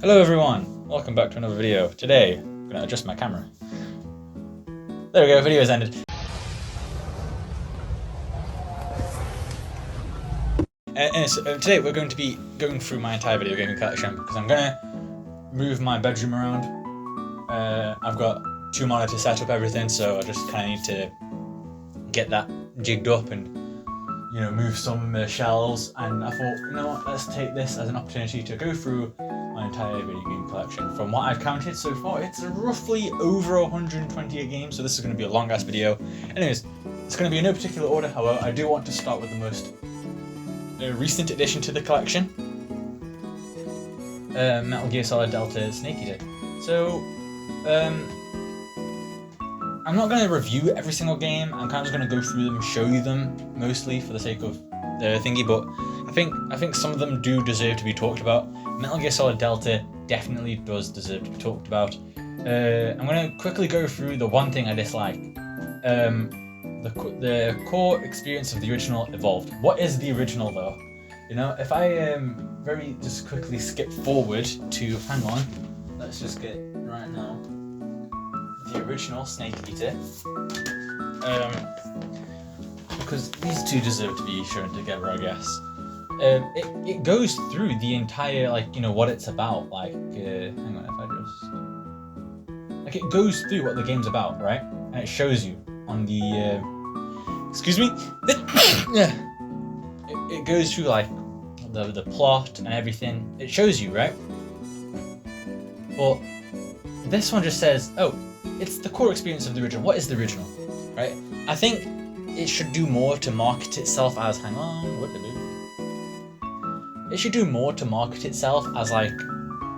Hello everyone, welcome back to another video. Today, I'm going to adjust my camera. There we go, video has ended. Today we're going to be going through my entire video gaming collection because I'm going to move my bedroom around. I've got 2 monitors set up, everything, so I just kind of need to get that jigged up and move some shelves, and I thought, you know what, let's take this as an opportunity to go through my entire video game collection. From what I've counted so far, it's roughly over 128 games, so this is going to be a long ass video. Anyways, it's going to be in no particular order, however, I do want to start with the most recent addition to the collection, Metal Gear Solid Delta Snake Eater. So, I'm not going to review every single game. I'm kind of just going to go through them and show you them, mostly for the sake of the thingy, but I think some of them do deserve to be talked about. Metal Gear Solid Delta definitely does deserve to be talked about. I'm going to quickly go through the one thing I dislike. The core experience of the original evolved. What is the original though? If I very just quickly skip forward to, hang on, let's just get right now. The original Snake Eater, because these two deserve to be shown together, I guess. It goes through the entire, what it's about. Hang on, if I just it goes through what the game's about, right? And it shows you on the excuse me. It goes through the plot and everything. It shows you, right? But this one just says, oh, it's the core experience of the original. What is the original, right? I think it should do more to market itself as, hang on, what did it do? It should do more to market itself as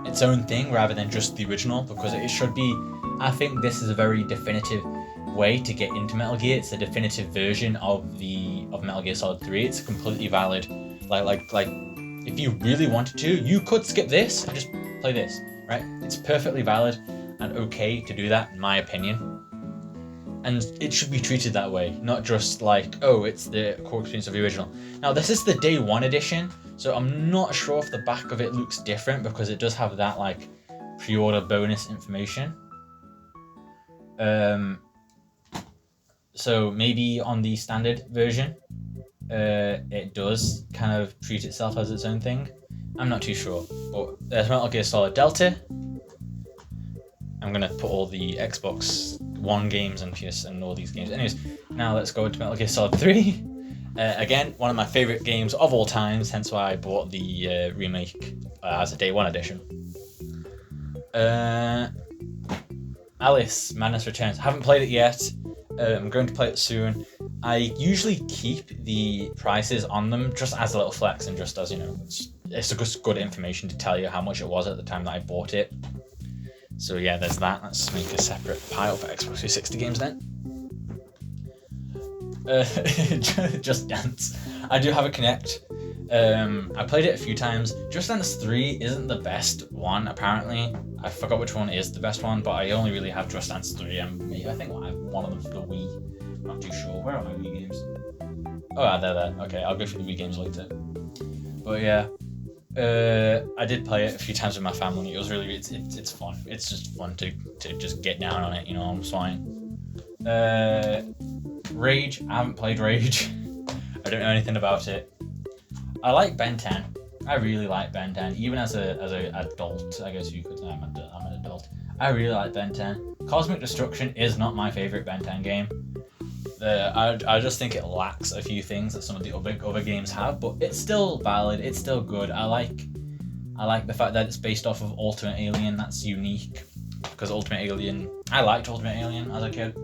its own thing rather than just the original, because it should be, I think this is a very definitive way to get into Metal Gear. It's a definitive version of Metal Gear Solid 3. It's completely valid. If you really wanted to, you could skip this and just play this, right? It's perfectly valid and okay to do that, in my opinion. And it should be treated that way, not just oh, it's the core experience of the original. Now, this is the Day 1 edition, so I'm not sure if the back of it looks different, because it does have that, pre-order bonus information. So maybe on the standard version, it does kind of treat itself as its own thing. I'm not too sure. But there's Metal Gear Solid Delta. I'm gonna put all the Xbox One games and PS and all these games. Anyways, now let's go into Metal Gear Solid 3. Again, one of my favorite games of all times, hence why I bought the remake as a Day 1 edition. Alice Madness Returns. I haven't played it yet. I'm going to play it soon. I usually keep the prices on them just as a little flex, and just as, it's just good information to tell you how much it was at the time that I bought it. So yeah, there's that. Let's make a separate pile for Xbox 360 games then. Just Dance. I do have a Kinect. I played it a few times. Just Dance 3 isn't the best one, apparently. I forgot which one is the best one, but I only really have Just Dance 3, and maybe I think I have one of them for the Wii. I'm not too sure. Where are my Wii games? Oh, there. Okay, I'll go through the Wii games later. But yeah, I did play it a few times with my family. It was really, it's fun. It's just fun to just get down on it, I'm fine. Rage. I haven't played Rage. I don't know anything about it. I like Ben 10. I really like Ben 10, even as a adult. I guess you could say I'm an adult. I really like Ben 10. Cosmic Destruction is not my favorite Ben 10 game. I just think it lacks a few things that some of the other games have, but it's still valid. It's still good. I like the fact that it's based off of Ultimate Alien. That's unique, because Ultimate Alien. I liked Ultimate Alien as a kid.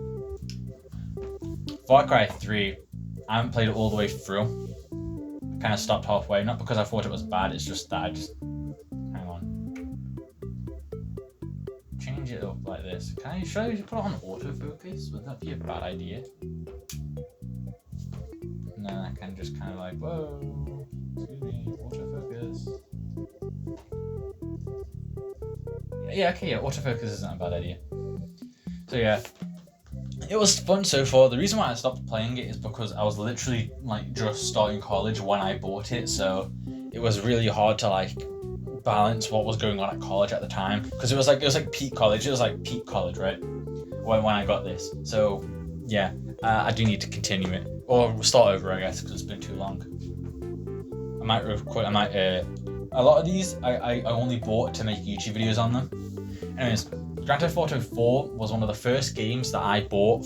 Far Cry 3. I haven't played it all the way through. Kind of stopped halfway, not because I thought it was bad, it's just that hang on, change it up like this. Should I put it on autofocus? Would that be a bad idea? No, I can just whoa, excuse me, autofocus. Yeah, autofocus isn't a bad idea. So yeah, it was fun so far. The reason why I stopped playing it is because I was literally just starting college when I bought it, so it was really hard to balance what was going on at college at the time, because it was like peak college. It was like peak college, right? When I got this. So yeah, I do need to continue it or start over, I guess, because it's been too long. I might record. A lot of these I only bought to make YouTube videos on them. Anyways, Grand Theft Auto 4 was one of the first games that I bought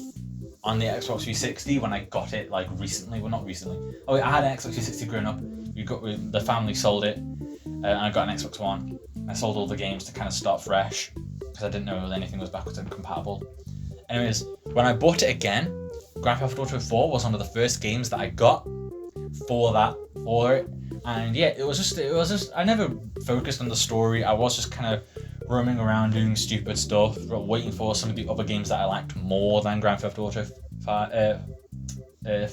on the Xbox 360 when I got it, like recently. Well, not recently. Oh, I had an Xbox 360 growing up. The family sold it, and I got an Xbox One. I sold all the games to kind of start fresh because I didn't know anything was backwards and compatible. Anyways, when I bought it again, Grand Theft Auto 4 was one of the first games that I got for it. And yeah, it was just I never focused on the story. I was just kind of roaming around doing stupid stuff, waiting for some of the other games that I liked more than Grand Theft Auto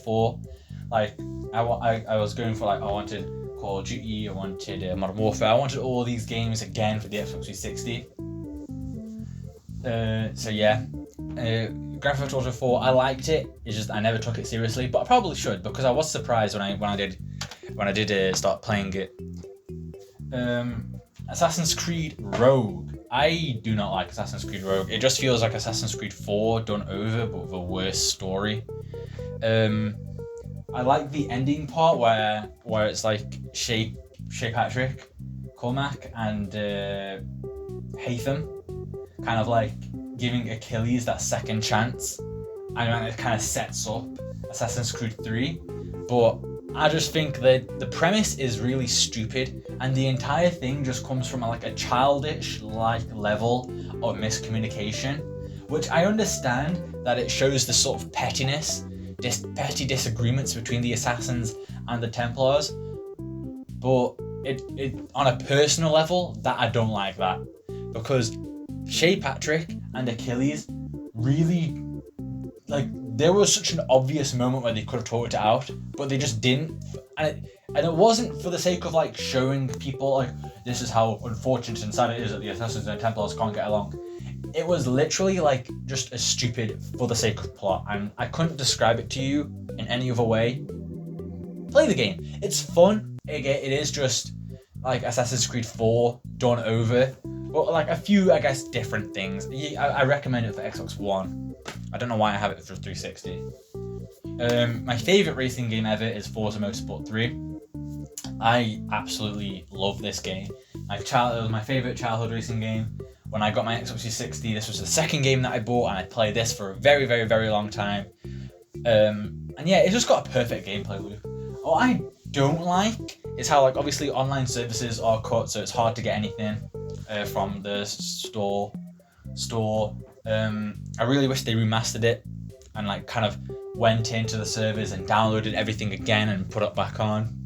4. Like I was going for, like, I wanted Call of Duty, I wanted Modern Warfare, I wanted all these games again for the Xbox 360. So yeah, Grand Theft Auto 4, I liked it. It's just I never took it seriously, but I probably should, because I was surprised when I did start playing it. Assassin's Creed Rogue. I do not like Assassin's Creed Rogue. It just feels like Assassin's Creed 4 done over, but with a worse story. I like the ending part where it's like Shay Patrick, Cormac, and Haytham kind of like giving Achilles that second chance, and it kind of sets up Assassin's Creed 3. But I just think that the premise is really stupid, and the entire thing just comes from a childish level of miscommunication, which I understand that it shows the sort of pettiness, petty disagreements between the assassins and the Templars, but it on a personal level, that I don't like that, because Shay Patrick and Achilles really, there was such an obvious moment where they could have talked it out, but they just didn't. And it wasn't for the sake of showing people this is how unfortunate and sad it is that the Assassins and Templars can't get along. It was literally just a stupid for the sake of plot, and I couldn't describe it to you in any other way. Play the game. It's fun. It is just like Assassin's Creed 4 done over, but a few, I guess, different things. I recommend it for Xbox One. I don't know why I have it for 360. My favourite racing game ever is Forza Motorsport 3. I absolutely love this game. It was my favourite childhood racing game. When I got my Xbox 360, this was the second game that I bought, and I played this for a very, very, very long time. And yeah, it's just got a perfect gameplay loop. What I don't like is how obviously online services are cut, so it's hard to get anything from the store. I really wish they remastered it and kind of went into the servers and downloaded everything again and put it back on.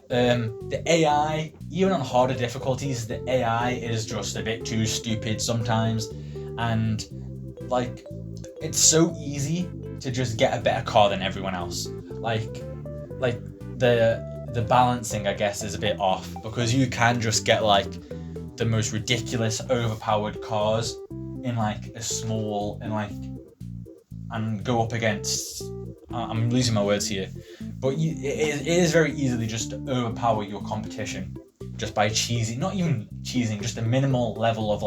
The AI, even on harder difficulties, the AI is just a bit too stupid sometimes, and it's so easy to just get a better car than everyone else. The balancing, I guess, is a bit off, because you can just get the most ridiculous overpowered cars in a small and go up against, I'm losing my words here, but it is very easily just to overpower your competition just by cheesing, not even cheesing, just a minimal level of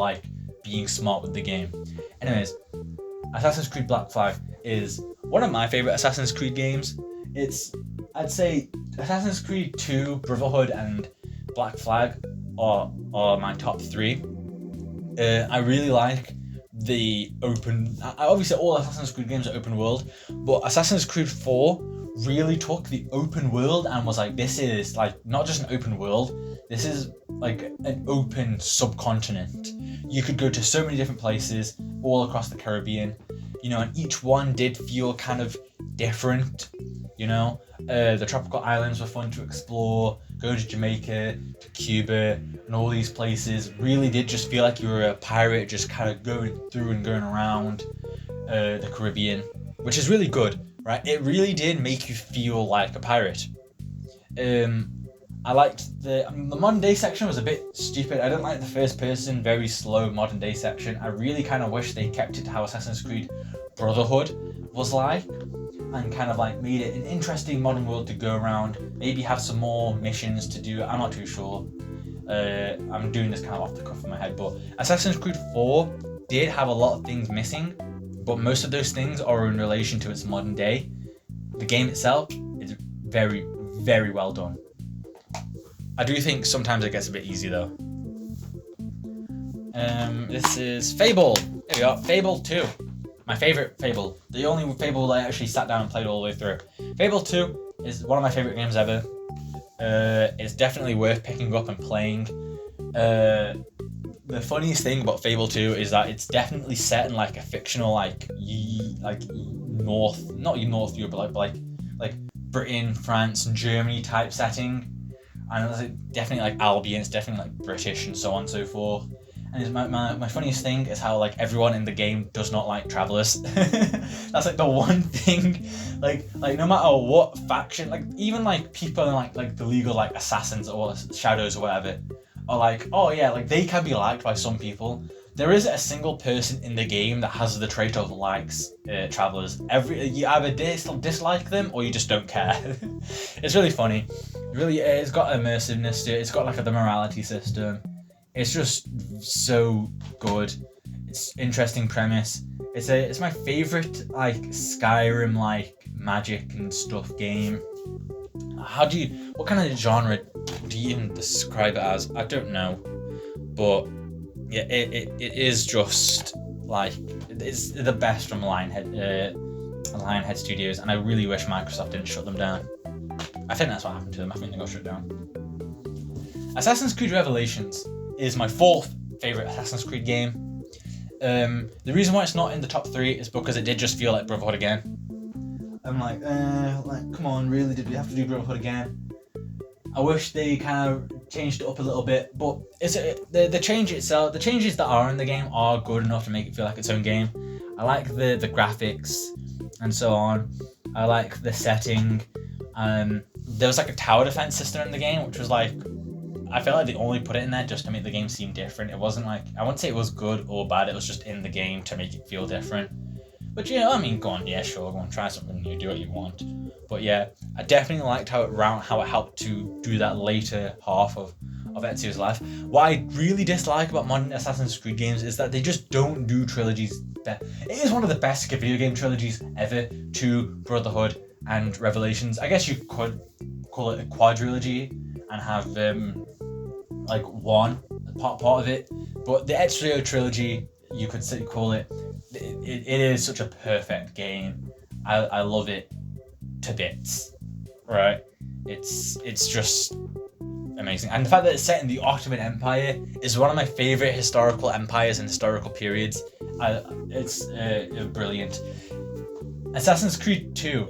being smart with the game. Anyways, Assassin's Creed Black Flag is one of my favorite Assassin's Creed games. I'd say Assassin's Creed 2, Brotherhood, and Black Flag are my top 3. I really like the open. Obviously, all Assassin's Creed games are open world, but Assassin's Creed 4 really took the open world and was this is not just an open world. This is an open subcontinent. You could go to so many different places all across the Caribbean, and each one did feel kind of different. The tropical islands were fun to explore. Going to Jamaica, to Cuba, and all these places really did just feel like you were a pirate, just kind of going through and going around the Caribbean, which is really good, right? It really did make you feel like a pirate. I liked the modern day section was a bit stupid. I didn't like the first person, very slow modern day section. I really kind of wish they kept it to how Assassin's Creed Brotherhood was and kind of made it an interesting modern world to go around. Maybe have some more missions to do. I'm not too sure. I'm doing this kind of off the cuff of my head, but Assassin's Creed 4 did have a lot of things missing, but most of those things are in relation to its modern day. The game itself is very, very well done. I do think sometimes it gets a bit easy though. This is Fable. There we go. Fable 2. My favorite Fable. The only Fable that I actually sat down and played all the way through. Fable 2 is one of my favorite games ever. It's definitely worth picking up and playing. The funniest thing about Fable 2 is that it's definitely set in like a fictional like North, not North Europe, but like Britain, France, and Germany type setting. And it's like definitely like Albion, it's definitely like British and so on and so forth. And it's my funniest thing is how like everyone in the game does not like travelers. That's like the one thing, like no matter what faction, like even like people in like the legal like assassins or shadows or whatever, are like, oh yeah, like they can be liked by some people. There isn't a single person in the game that has the trait of likes travelers. You either dislike them or you just don't care. It's really funny. It's got immersiveness to it. It's got like the morality system. It's just so good. It's interesting premise. It's my favorite like Skyrim like magic and stuff game. What kind of genre do you even describe it as? I don't know, but yeah, it is just like it's the best from Lionhead Studios, and I really wish Microsoft didn't shut them down. I think that's what happened to them. I think they got shut down. Assassin's Creed Revelations is my fourth favorite Assassin's Creed game. The reason why it's not in the top 3 is because it did just feel like Brotherhood again. I'm like, come on, really? Did we have to do Brotherhood again? I wish they kind of changed it up a little bit, but the change itself, the changes that are in the game are good enough to make it feel like its own game. I like the graphics and so on. I like the setting. There was like a tower defense system in the game, which was like, I felt like they only put it in there just to make the game seem different. It wasn't like, I wouldn't say it was good or bad, it was just in the game to make it feel different. But you know, I mean, go on, yeah, sure, go on, try something new, do what you want. But yeah, I definitely liked how it helped to do that later half of Ezio's life. What I really dislike about modern Assassin's Creed games is that they just don't do trilogies. It is one of the best video game trilogies ever, 2, Brotherhood, and Revelations. I guess you could call it a quadrilogy and have like one part of it, but the Ezio trilogy, you could call it. It is such a perfect game. I love it to bits, right? It's just amazing, and the fact that it's set in the Ottoman Empire is one of my favorite historical empires and historical periods. It's brilliant. Assassin's Creed 2.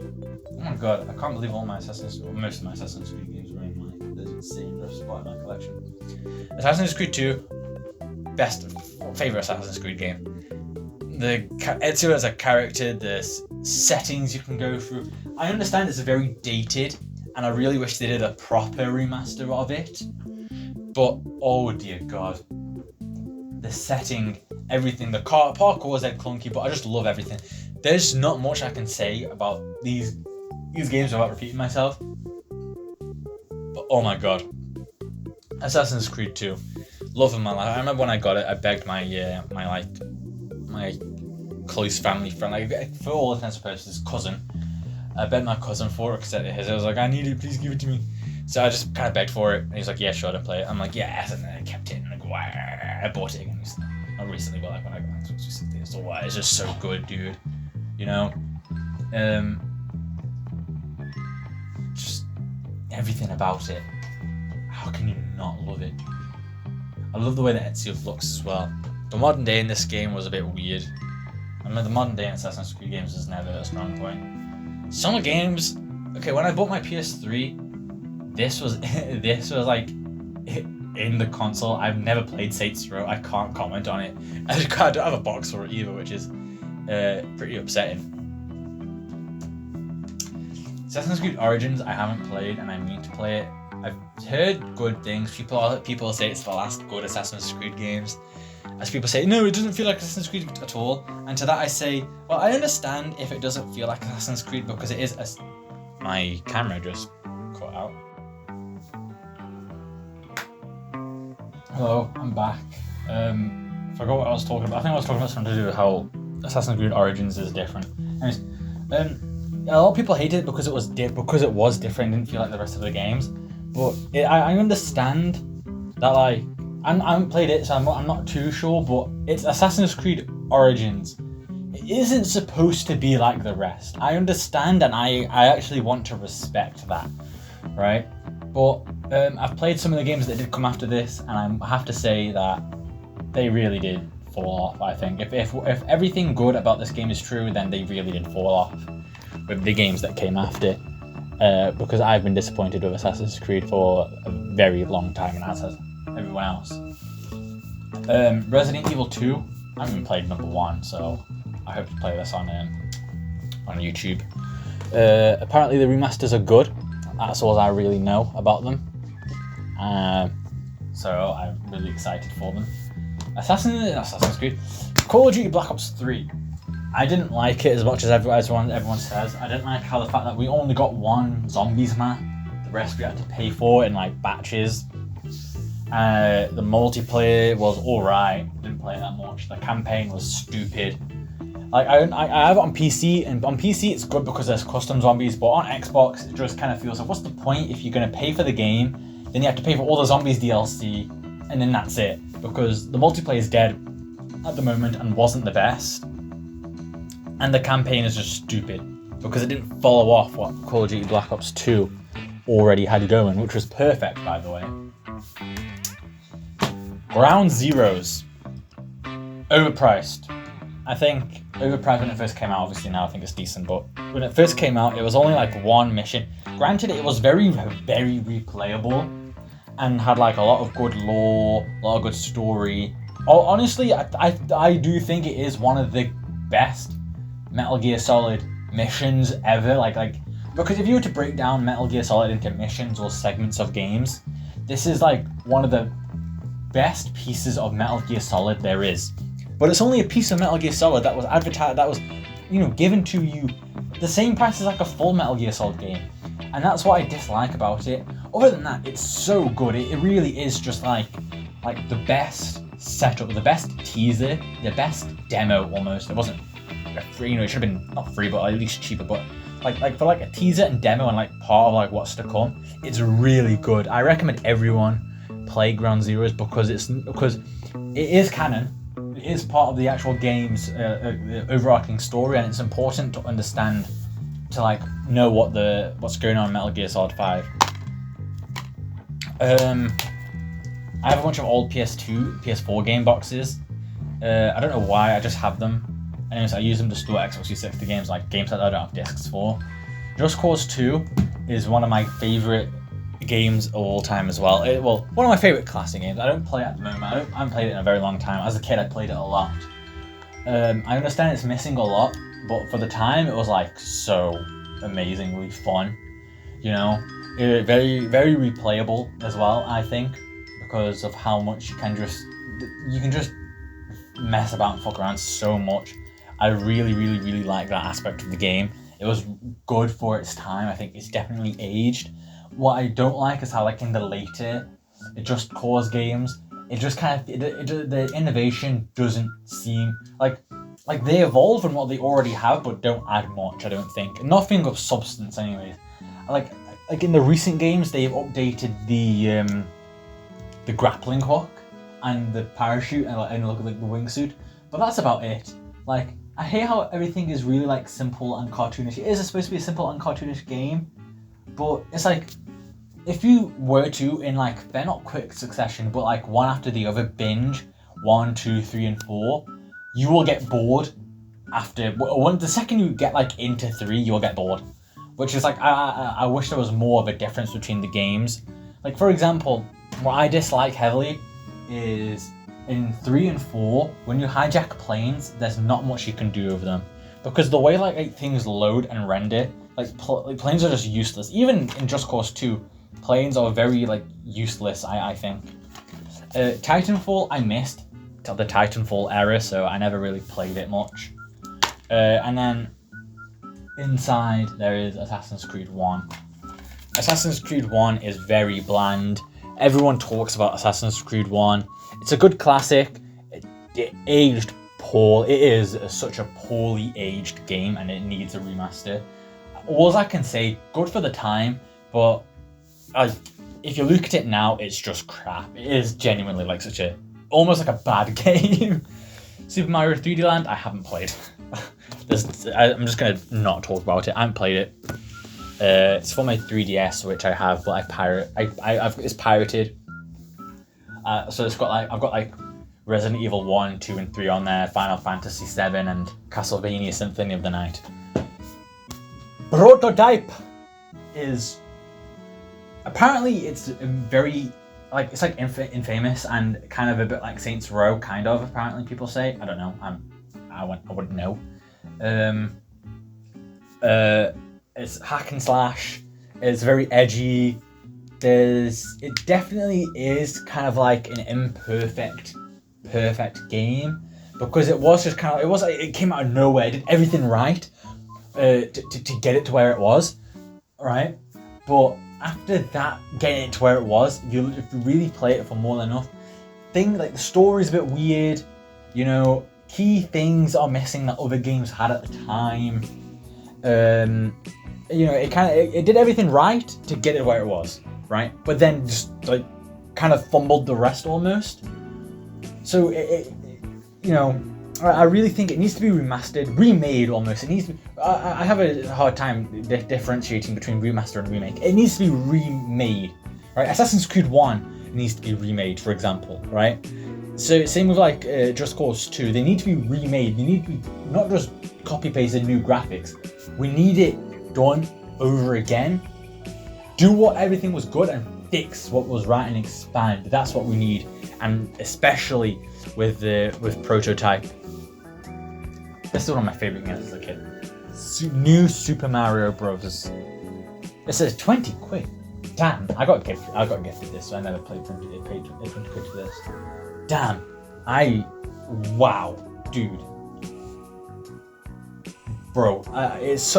Oh my god, I can't believe most of my Assassin's Creed games are in the insane spot in my collection. Assassin's Creed 2, favorite Assassin's Creed game. The Ezio as a character, the settings you can go through. I understand it's very dated, and I really wish they did a proper remaster of it. But oh dear god, the setting, everything, the parkour is clunky, but I just love everything. There's not much I can say about these games without repeating myself. But oh my god, Assassin's Creed 2, love of my life. I remember when I got it, I begged my close family friend, like for all intents and purposes, cousin. I begged my cousin for it because I was like, I need it, please give it to me. So I just kind of begged for it, and he's like, yeah, sure, I'll play it. I'm like, yes, and then I kept it, and like, I bought it again. Not recently, but like when I got Xbox 360, so it's just so good, dude. You know, just everything about it. How can you not love it? I love the way that Ezio looks as well. The modern day in this game was a bit weird. I mean, the modern day in Assassin's Creed games is never a strong point. Some games, okay, when I bought my PS3, this was like in the console. I've never played Saints Row. I can't comment on it. I don't have a box for it either, which is pretty upsetting. Assassin's Creed Origins I haven't played, and I mean to play it. I've heard good things. People say it's the last good Assassin's Creed games. As people say, no, it doesn't feel like Assassin's Creed at all. And to that I say, well, I understand if it doesn't feel like Assassin's Creed because it is my camera just cut out. Hello, I'm back. Forgot what I was talking about. I think I was talking about something to do with how Assassin's Creed Origins is different. Anyways, a lot of people hate it because it was different. Didn't feel like the rest of the games. But I understand that, like, I haven't played it, so I'm not too sure. But it's Assassin's Creed Origins. It isn't supposed to be like the rest. I understand, and I actually want to respect that, right? But I've played some of the games that did come after this, and I have to say that they really did fall off. I think if everything good about this game is true, then they really did fall off with the games that came after. Because I've been disappointed with Assassin's Creed for a very long time, and as has everyone else. Resident Evil 2, I haven't even played number 1, so I hope to play this on YouTube. Apparently the remasters are good. That's all I really know about them. So I'm really excited for them. Assassin's Creed. Call of Duty Black Ops 3. I didn't like it as much as everyone says. I didn't like how the fact that we only got one zombies map. The rest we had to pay for in like batches. The multiplayer was alright. Didn't play that much. The campaign was stupid. Like I have it on PC, and on PC it's good because there's custom zombies, but on Xbox it just kind of feels like, what's the point if you're gonna pay for the game, then you have to pay for all the zombies DLC, and then that's it, because the multiplayer is dead at the moment and wasn't the best, and the campaign is just stupid because it didn't follow off what Call of Duty Black Ops 2 already had going, which was perfect, by the way. Ground Zeroes, overpriced. I think overpriced when it first came out. Obviously now I think it's decent, but when it first came out, it was only like one mission. Granted, it was very, very replayable and had like a lot of good lore, a lot of good story. Honestly, I do think it is one of the best Metal Gear Solid missions ever. Like because if you were to break down Metal Gear Solid into missions or segments of games, this is like one of the best pieces of Metal Gear Solid there is. But it's only a piece of Metal Gear Solid that was advertised, that was, given to you the same price as like a full Metal Gear Solid game. And that's what I dislike about it. Other than that, it's so good. It really is just like the best setup, the best teaser, the best demo almost. It wasn't free, it should have been not free, but at least cheaper. But like for like a teaser and demo and like part of like what's to come, it's really good. I recommend everyone play Ground Zeroes because it is canon. It is part of the actual game's overarching story, and it's important to understand, to like know what's going on in Metal Gear Solid 5. I have a bunch of old PS2, PS4 game boxes. I don't know why, I just have them. Anyways, I use them to store Xbox 360 games, like games that I don't have discs for. Just Cause 2 is one of my favorite games of all time as well. One of my favorite classic games. I don't play it at the moment. I haven't played it in a very long time. As a kid, I played it a lot. I understand it's missing a lot, but for the time, it was like so amazingly fun. Very, very replayable as well. I think because of how much you can just mess about and fuck around so much. I really, really, really like that aspect of the game. It was good for its time. I think it's definitely aged. What I don't like is how, like, in the later Just Cause games, it just kind of the innovation doesn't seem like they evolve on what they already have, but don't add much. I don't think nothing of substance, anyways. Like in the recent games, they've updated the grappling hook and the parachute and look at like the wingsuit, but that's about it. Like, I hate how everything is really like simple and cartoonish. It is supposed to be a simple and cartoonish game, but it's like, if you were to, in like, they're not quick succession, but like one after the other binge 1, 2, 3, and 4, you will get bored after the second you get like into 3, you'll get bored. Which is like, I wish there was more of a difference between the games. Like, for example, what I dislike heavily is in 3 and 4, when you hijack planes, there's not much you can do over them. Because the way like things load and render, like planes are just useless. Even in Just Cause 2, planes are very like useless, I think. Titanfall, I missed till the Titanfall era, so I never really played it much. And then inside there is Assassin's Creed 1. Assassin's Creed 1 is very bland. Everyone talks about Assassin's Creed 1. It's a good classic. It aged poor. It is such a poorly aged game, and it needs a remaster. All I can say, good for the time, but if you look at it now, it's just crap. It is genuinely like almost like a bad game. Super Mario 3D Land, I haven't played. I'm just gonna not talk about it. I haven't played it. It's for my 3DS, which I have, but it's pirated. So it's got I've got Resident Evil 1, 2, and 3 on there, Final Fantasy 7, and Castlevania Symphony of the Night. Prototype is apparently it's very it's like infamous and kind of a bit like Saints Row, kind of. Apparently, people say. I don't know. I wouldn't know. It's hack and slash. It's very edgy. It definitely is kind of like an imperfect, perfect game, because it was just kind of it came out of nowhere. It did everything right to get it to where it was, right? But after that, getting it to where it was, if you really play it for more than enough, the story's a bit weird. You know, key things are missing that other games had at the time. You know, it did everything right to get it where it was, right? But then just kind of fumbled the rest almost. So you know, I really think it needs to be remastered, remade almost. It needs to be, I have a hard time differentiating between remaster and remake. It needs to be remade, right? Assassin's Creed 1 needs to be remade, for example, right? So same with Just Cause 2. They need to be remade. They need to be not just copy-pasted new graphics. We need it done over again. Do what everything was good and fix what was right and expand. That's what we need, and especially with Prototype. This is one of my favorite games as a kid. New Super Mario Bros. It says 20 quid. Damn, I got gifted this, so I never paid 20 quid for this. Damn, wow, dude. Bro, it's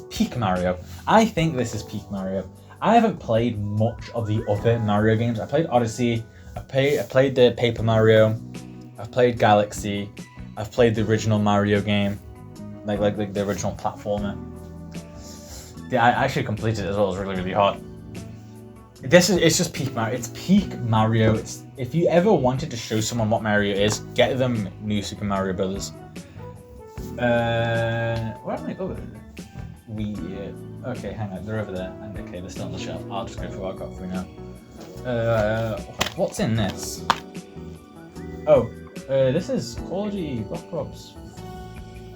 peak Mario. I think this is peak Mario. I haven't played much of the other Mario games. I played Odyssey, I played the Paper Mario, I've played Galaxy, I've played the original Mario game, like the original platformer. Yeah, I actually completed it as well. It was really, really hard. It's just peak Mario. It's peak Mario. If you ever wanted to show someone what Mario is, get them New Super Mario Brothers. Where am I going? Okay, hang on. They're over there. And okay, they're still on the shelf. I'll just go for what I've got for now. What's in this? Oh, this is Call of Duty Black Ops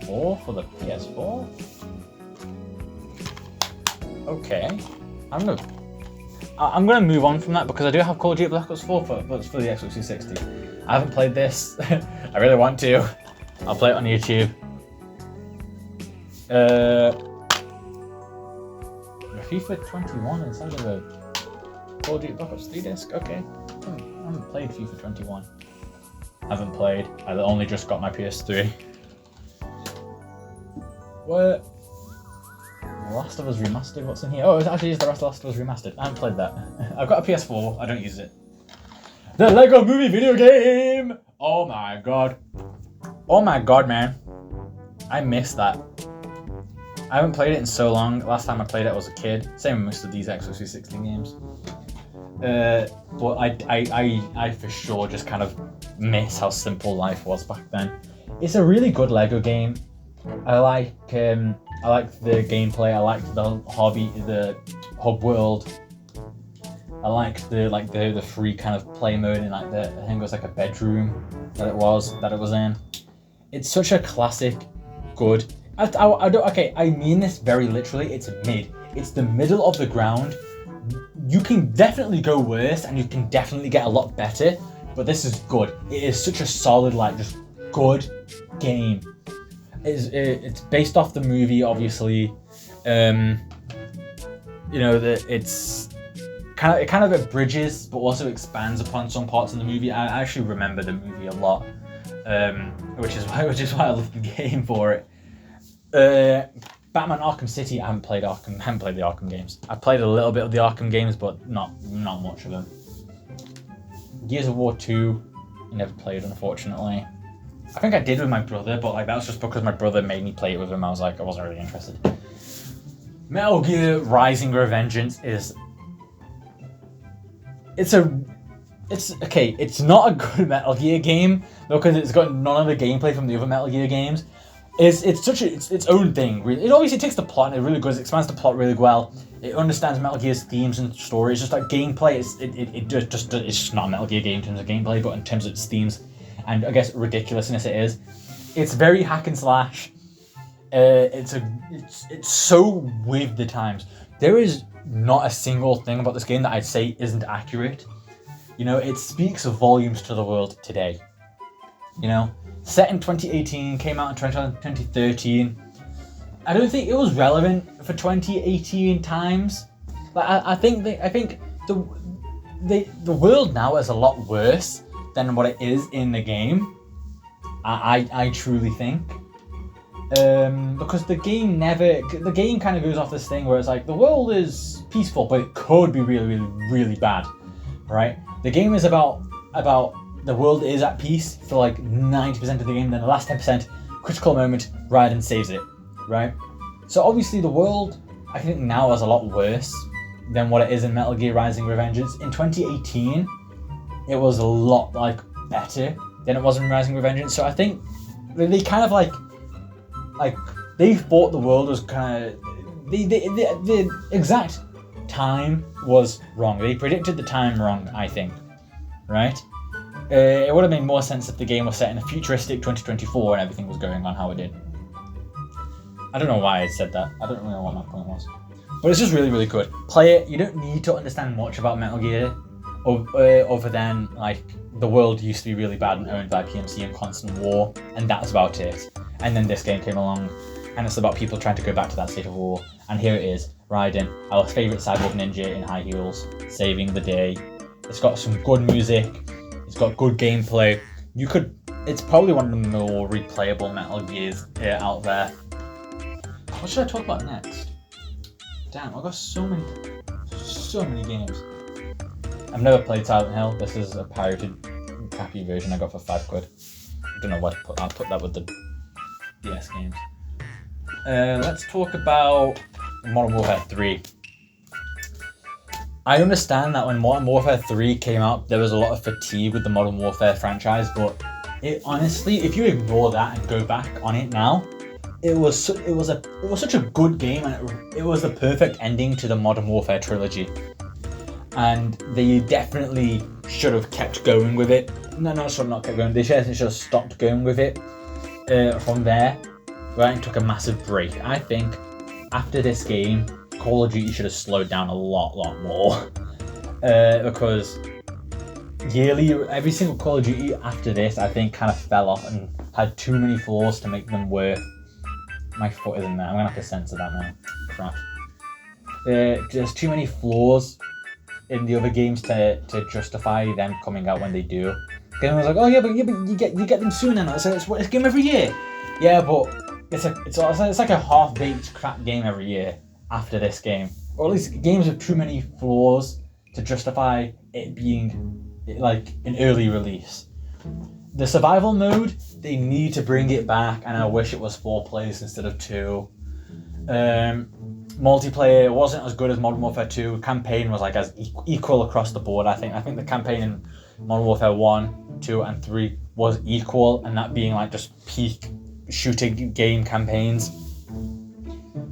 4 for the PS4. Okay, I'm gonna move on from that because I do have Call of Duty Black Ops 4, but it's for the Xbox 360. I haven't played this. I really want to. I'll play it on YouTube. FIFA 21 inside of a Call of Duty Black Ops 3 disc. Okay, I haven't played FIFA 21. Haven't played. I only just got my PS3. What? Last of Us Remastered, what's in here? Oh, it actually is the Last of Us Remastered. I haven't played that. I've got a PS4, I don't use it. The Lego Movie video game! Oh my god. Oh my god, man. I miss that. I haven't played it in so long. Last time I played it, I was a kid. Same with most of these Xbox 360 games. But I for sure just kind of miss how simple life was back then. It's a really good Lego game. I like the gameplay. I like the hub world. I liked the free kind of play mode in I think it was like a bedroom that it was in. It's such a classic, good. I mean this very literally. It's mid. It's the middle of the ground. You can definitely go worse, and you can definitely get a lot better. But this is good. It is such a solid, just good game. It's based off the movie, obviously. It's kind of abridges, but also expands upon some parts of the movie. I actually remember the movie a lot, which is why I love the game for it. Batman Arkham City, I haven't played the Arkham games. I've played a little bit of the Arkham games, but not much of them. Gears of War 2, I never played, unfortunately. I think I did with my brother, but like that was just because my brother made me play it with him. I wasn't really interested. Metal Gear Rising: Revengeance it's not a good Metal Gear game because it's got none of the gameplay from the other Metal Gear games. It's its own thing. Really. It obviously takes the plot and it really goes. It expands the plot really well. It understands Metal Gear's themes and story. It's just like gameplay. It's just not a Metal Gear game in terms of gameplay, but in terms of its themes and I guess ridiculousness, it is. It's very hack and slash. It's so with the times. There is not a single thing about this game that I'd say isn't accurate. You know, it speaks volumes to the world today. You know, set in 2018, came out in 2013. I don't think it was relevant for 2018 times. Like I think the world now is a lot worse than what it is in the game. I truly think. Because the game kind of goes off this thing where it's like the world is peaceful, but it could be really, really, really bad, right? The game is about the world is at peace for like 90% of the game, then the last 10%, critical moment, Raiden saves it, right? So obviously the world, I think now is a lot worse than what it is in Metal Gear Rising: Revengeance. In 2018, it was a lot like better than it was in Rising: Revengeance. So I think they kind of like they thought the world was kind of the exact time was wrong. They predicted the time wrong, I think, right? It would have made more sense if the game was set in a futuristic 2024 and everything was going on how it did. I don't know why I said that. I don't really know what my point was. But it's just really, really good. Play it. You don't need to understand much about Metal Gear other than like the world used to be really bad and owned by PMC and constant war, and that's about it. And then this game came along, and it's about people trying to go back to that state of war. And here it is, Raiden, our favourite cyborg ninja in high heels, saving the day. It's got some good music. It's got good gameplay. It's probably one of the more replayable Metal Gears out there. What should I talk about next? Damn, I've got so many games. I've never played Silent Hill. This is a pirated, crappy version I got for £5. I don't know what to put. I'll put that with the DS games. Let's talk about Modern Warfare 3. I understand that when Modern Warfare 3 came out, there was a lot of fatigue with the Modern Warfare franchise, but it honestly, if you ignore that and go back on it now, it was such a good game, and it was the perfect ending to the Modern Warfare trilogy. And they definitely should have kept going with it. Not kept going. They should have stopped going with it from there, right, and took a massive break. I think after this game, Call of Duty should have slowed down a lot more because every single Call of Duty after this, I think, kind of fell off and had too many flaws to make them worth. My foot is in there. I'm gonna have to censor that now. Crap. There's too many flaws in the other games to justify them coming out when they do. Game was like, oh yeah, but you get them soon now. So it's a game every year. Yeah, but it's like a half-baked crap game every year after this game, or at least games with too many flaws to justify it being like an early release. The survival mode, they need to bring it back, and I wish it was 4 players instead of 2. Multiplayer wasn't as good as Modern Warfare 2. Campaign was like as equal across the board. I think the campaign in Modern Warfare 1, 2, and 3 was equal, and that being like just peak shooting game campaigns.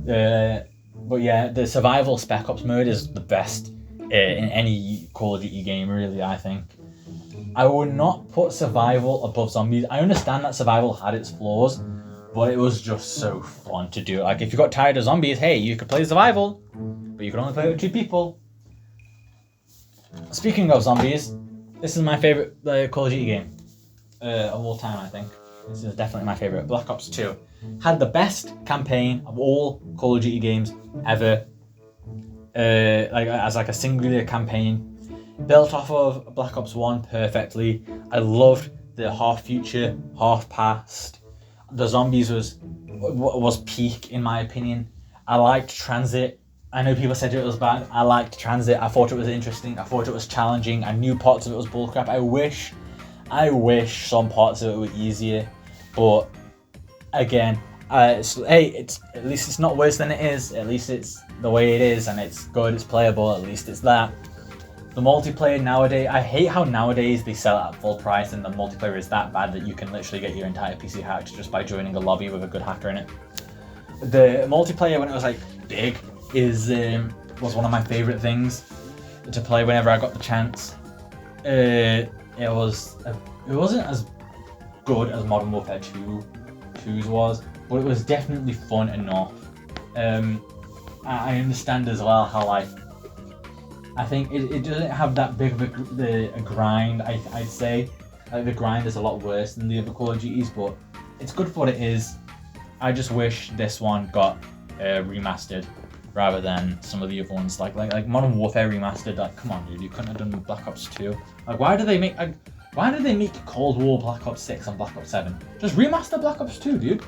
But yeah, the survival Spec Ops mode is the best in any Call of Duty game, really, I think. I would not put survival above zombies. I understand that survival had its flaws, but it was just so fun to do. Like, if you got tired of zombies, hey, you could play survival, but you could only play with 2 people. Speaking of zombies, this is my favourite Call of Duty game of all time, I think. This is definitely my favourite. Black Ops 2 had the best campaign of all Call of Duty games ever. As a singular campaign. Built off of Black Ops 1 perfectly. I loved the half future, half past. The zombies was peak in my opinion. I liked Transit. I know people said it was bad. I liked Transit. I thought it was interesting. I thought it was challenging. I knew parts of it was bullcrap. I wish some parts of it were easier, but again, it's at least it's not worse than it is. At least it's the way it is, and it's good. It's playable. At least it's that. The multiplayer nowadays, I hate how nowadays they sell it at full price, and the multiplayer is that bad that you can literally get your entire PC hacked just by joining a lobby with a good hacker in it. The multiplayer, when it was like big, was one of my favorite things to play whenever I got the chance. It wasn't as good as Modern Warfare 2's was, but it was definitely fun enough. I understand as well how like I think it doesn't have that big of a grind. I'd say like the grind is a lot worse than the other Call of Duties, but it's good for what it is. I just wish this one got remastered rather than some of the other ones like Modern Warfare Remastered. Like, come on, dude, you couldn't have done Black Ops 2. Like, why did they make Cold War Black Ops 6 and Black Ops 7? Just remaster Black Ops 2, dude.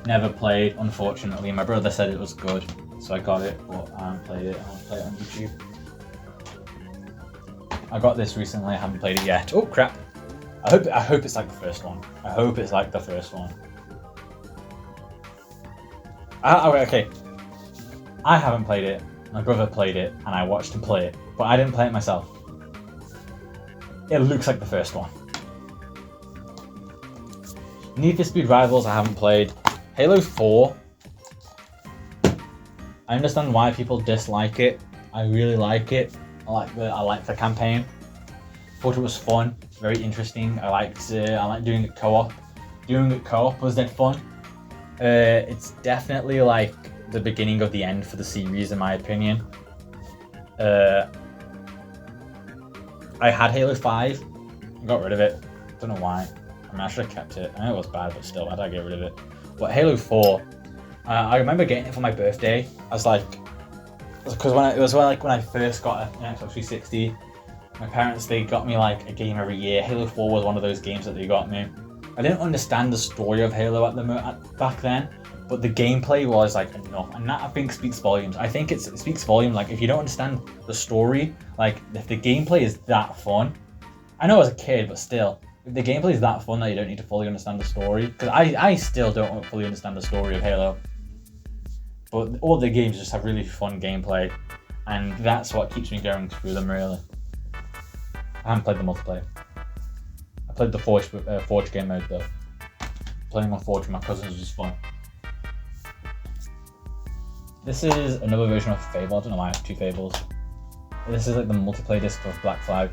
Never played, unfortunately. My brother said it was good, so I got it, but I haven't played it. I want to play it on YouTube. I got this recently. I haven't played it yet. Oh crap! I hope it's like the first one. I hope it's like the first one. Okay. I haven't played it. My brother played it, and I watched him play it, but I didn't play it myself. It looks like the first one. Need for Speed Rivals I haven't played. Halo 4. I understand why people dislike it. I really like it. I like the campaign. Thought it was fun, very interesting. I liked doing it co-op. Doing it co-op was dead fun. It's definitely like the beginning of the end for the series, in my opinion. I had Halo 5, I got rid of it. Don't know why. I mean, I should have kept it. I know it was bad, but still, I had to get rid of it. But Halo 4, I remember getting it for my birthday. I was like, because when I first got an Xbox 360, my parents, they got me like a game every year. Halo 4 was one of those games that they got me. I didn't understand the story of Halo back then, but the gameplay was like enough, and that I think speaks volumes. I think it speaks volume. Like if you don't understand the story, like if the gameplay is that fun, I know as a kid, but still, if the gameplay is that fun that you don't need to fully understand the story, because I still don't fully understand the story of Halo. But all the games just have really fun gameplay, and that's what keeps me going through them, really. I haven't played the multiplayer. I played the Forge game mode, though. Playing on Forge with my cousins was just fun. This is another version of Fable. I don't know why I have two Fables. This is like the multiplayer disc of Black Flag.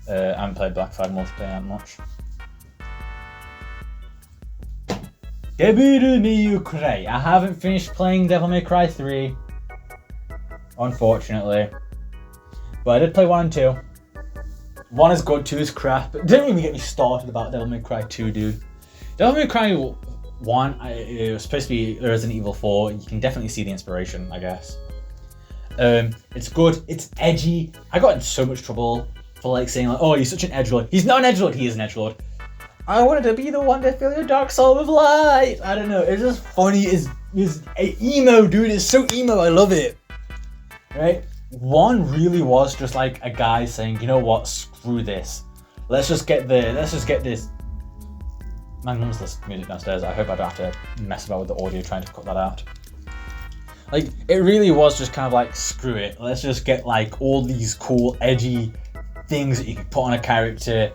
I haven't played Black Flag multiplayer that much. Devil May Cry. I haven't finished playing Devil May Cry 3, unfortunately. But I did play 1 and 2. 1 is good, 2 is crap. Don't even get me started about Devil May Cry 2, dude. Devil May Cry 1, it was supposed to be Resident Evil 4. You can definitely see the inspiration, I guess. It's good, it's edgy. I got in so much trouble for like saying like, oh, he's such an edgelord. He's not an edgelord, he is an edgelord. I wanted to be the one to fill your dark soul with light. I don't know, it's just funny. It's emo, dude. It's so emo, I love it. Right? 1 really was just like a guy saying, you know what, screw this. Let's just get this. My mum's listening to music downstairs. I hope I don't have to mess about with the audio trying to cut that out. Like, it really was just kind of like, screw it. Let's just get like all these cool, edgy things that you can put on a character.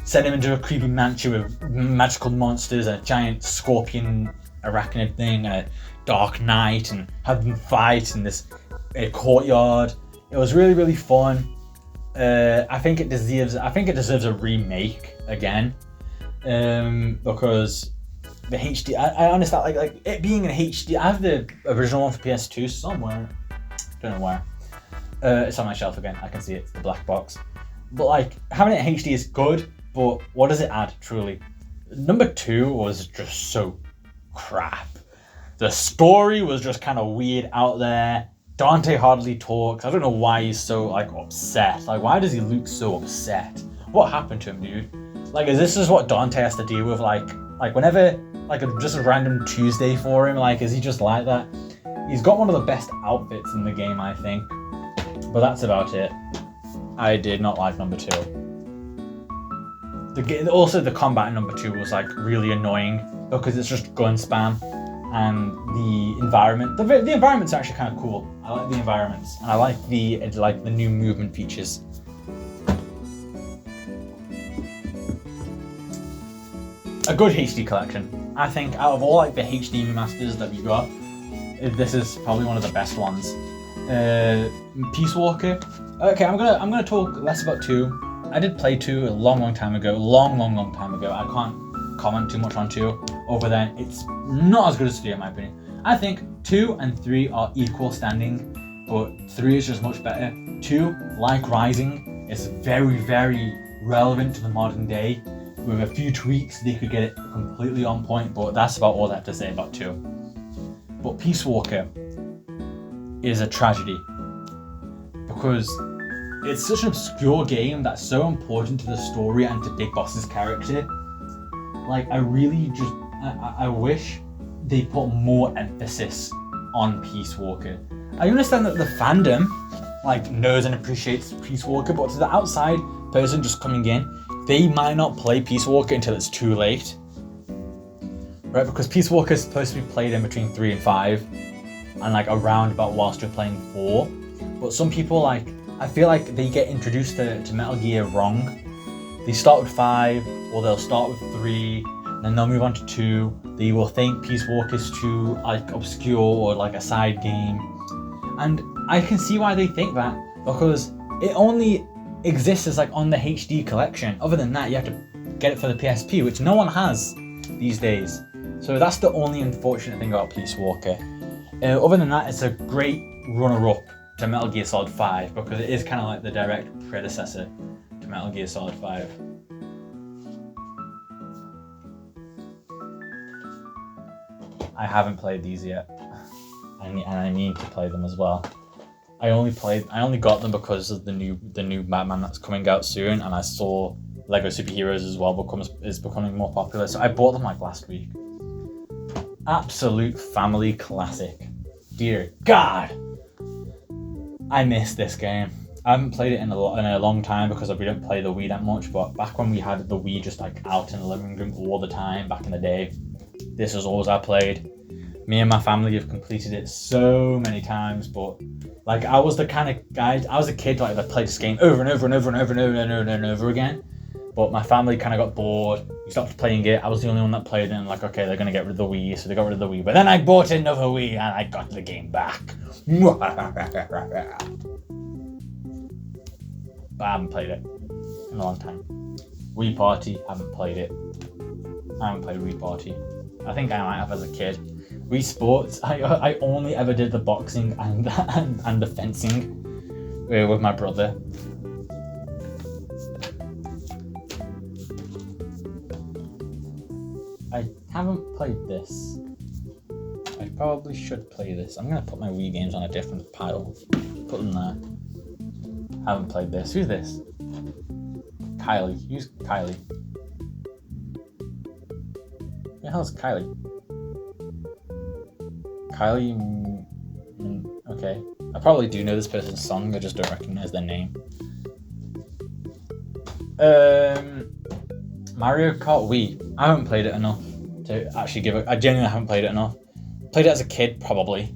Send him into a creepy mansion with magical monsters, a giant scorpion arachnid thing, and a dark knight, and have them fight in this courtyard. It was really, really fun. I think it deserves a remake again, because the HD. I understand like it being in HD. I have the original one for PS2 somewhere. Don't know where. It's on my shelf again. I can see it. It's the black box. But like having it in HD is good. But what does it add, truly? Number 2 was just so crap. The story was just kind of weird out there. Dante hardly talks. I don't know why he's so like upset. Like, why does he look so upset? What happened to him, dude? Like, is this what Dante has to deal with? Like, Like whenever, like just a random Tuesday for him, like is he just like that? He's got one of the best outfits in the game, I think. But that's about it. I did not like number 2. Also the combat in number 2 was like really annoying because it's just gun spam, and the environment. The environment's actually kind of cool. I like the environments, and I like the new movement features. A good HD collection. I think out of all like the HD remasters that we got, this is probably one of the best ones. Peace Walker. Okay, I'm gonna talk less about 2. I did play 2 a long time ago. Long time ago. I can't comment too much on 2. Over then, it's not as good as 3 in my opinion. I think 2 and 3 are equal standing, but 3 is just much better. 2, like Rising, is very relevant to the modern day. With a few tweaks, they could get it completely on point, but that's about all I have to say about 2. But Peace Walker is a tragedy because it's such an obscure game that's so important to the story and to Big Boss's character. Like, I really just, I wish they put more emphasis on Peace Walker. I understand that the fandom, like, knows and appreciates Peace Walker, but to the outside person just coming in, they might not play Peace Walker until it's too late. Right, because Peace Walker is supposed to be played in between 3 and 5, and like around about whilst you're playing 4. But some people, like, I feel like they get introduced to Metal Gear wrong. They start with 5, or they'll start with 3, and then they'll move on to 2. They will think Peace Walker is too like obscure or like a side game. And I can see why they think that, because it only exists as like on the HD collection. Other than that, you have to get it for the PSP, which no one has these days. So that's the only unfortunate thing about Peace Walker. Other than that, it's a great runner-up to Metal Gear Solid 5 because it is kind of like the direct predecessor to Metal Gear Solid 5. I haven't played these yet, and I need to play them as well. I only got them because of the new Batman that's coming out soon, and I saw Lego Superheroes as well is becoming more popular, so I bought them like last week. Absolute family classic. Dear God, I miss this game. I haven't played it in a long time because we don't play the Wii that much, but back when we had the Wii just like out in the living room all the time back in the day, this was always I played. Me and my family have completed it so many times, but like I was the kind of guy, I was a kid like that played this game over and over again. But my family kind of got bored. We stopped playing it. I was the only one that played it. And like, okay, they're gonna get rid of the Wii, so they got rid of the Wii. But then I bought another Wii and I got the game back. But I haven't played it in a long time. Wii Party, haven't played it. I haven't played Wii Party. I think I might have as a kid. Wii Sports, I only ever did the boxing and the fencing with my brother. I haven't played this. I probably should play this. I'm gonna put my Wii games on a different pile. Put them there. Haven't played this. Who's this? Kylie. Who's Kylie? Who the hell is Kylie? Kylie. Okay. I probably do know this person's song, I just don't recognize their name. Mario Kart Wii. I haven't played it enough to actually give it. I genuinely haven't played it enough. Played it as a kid, probably.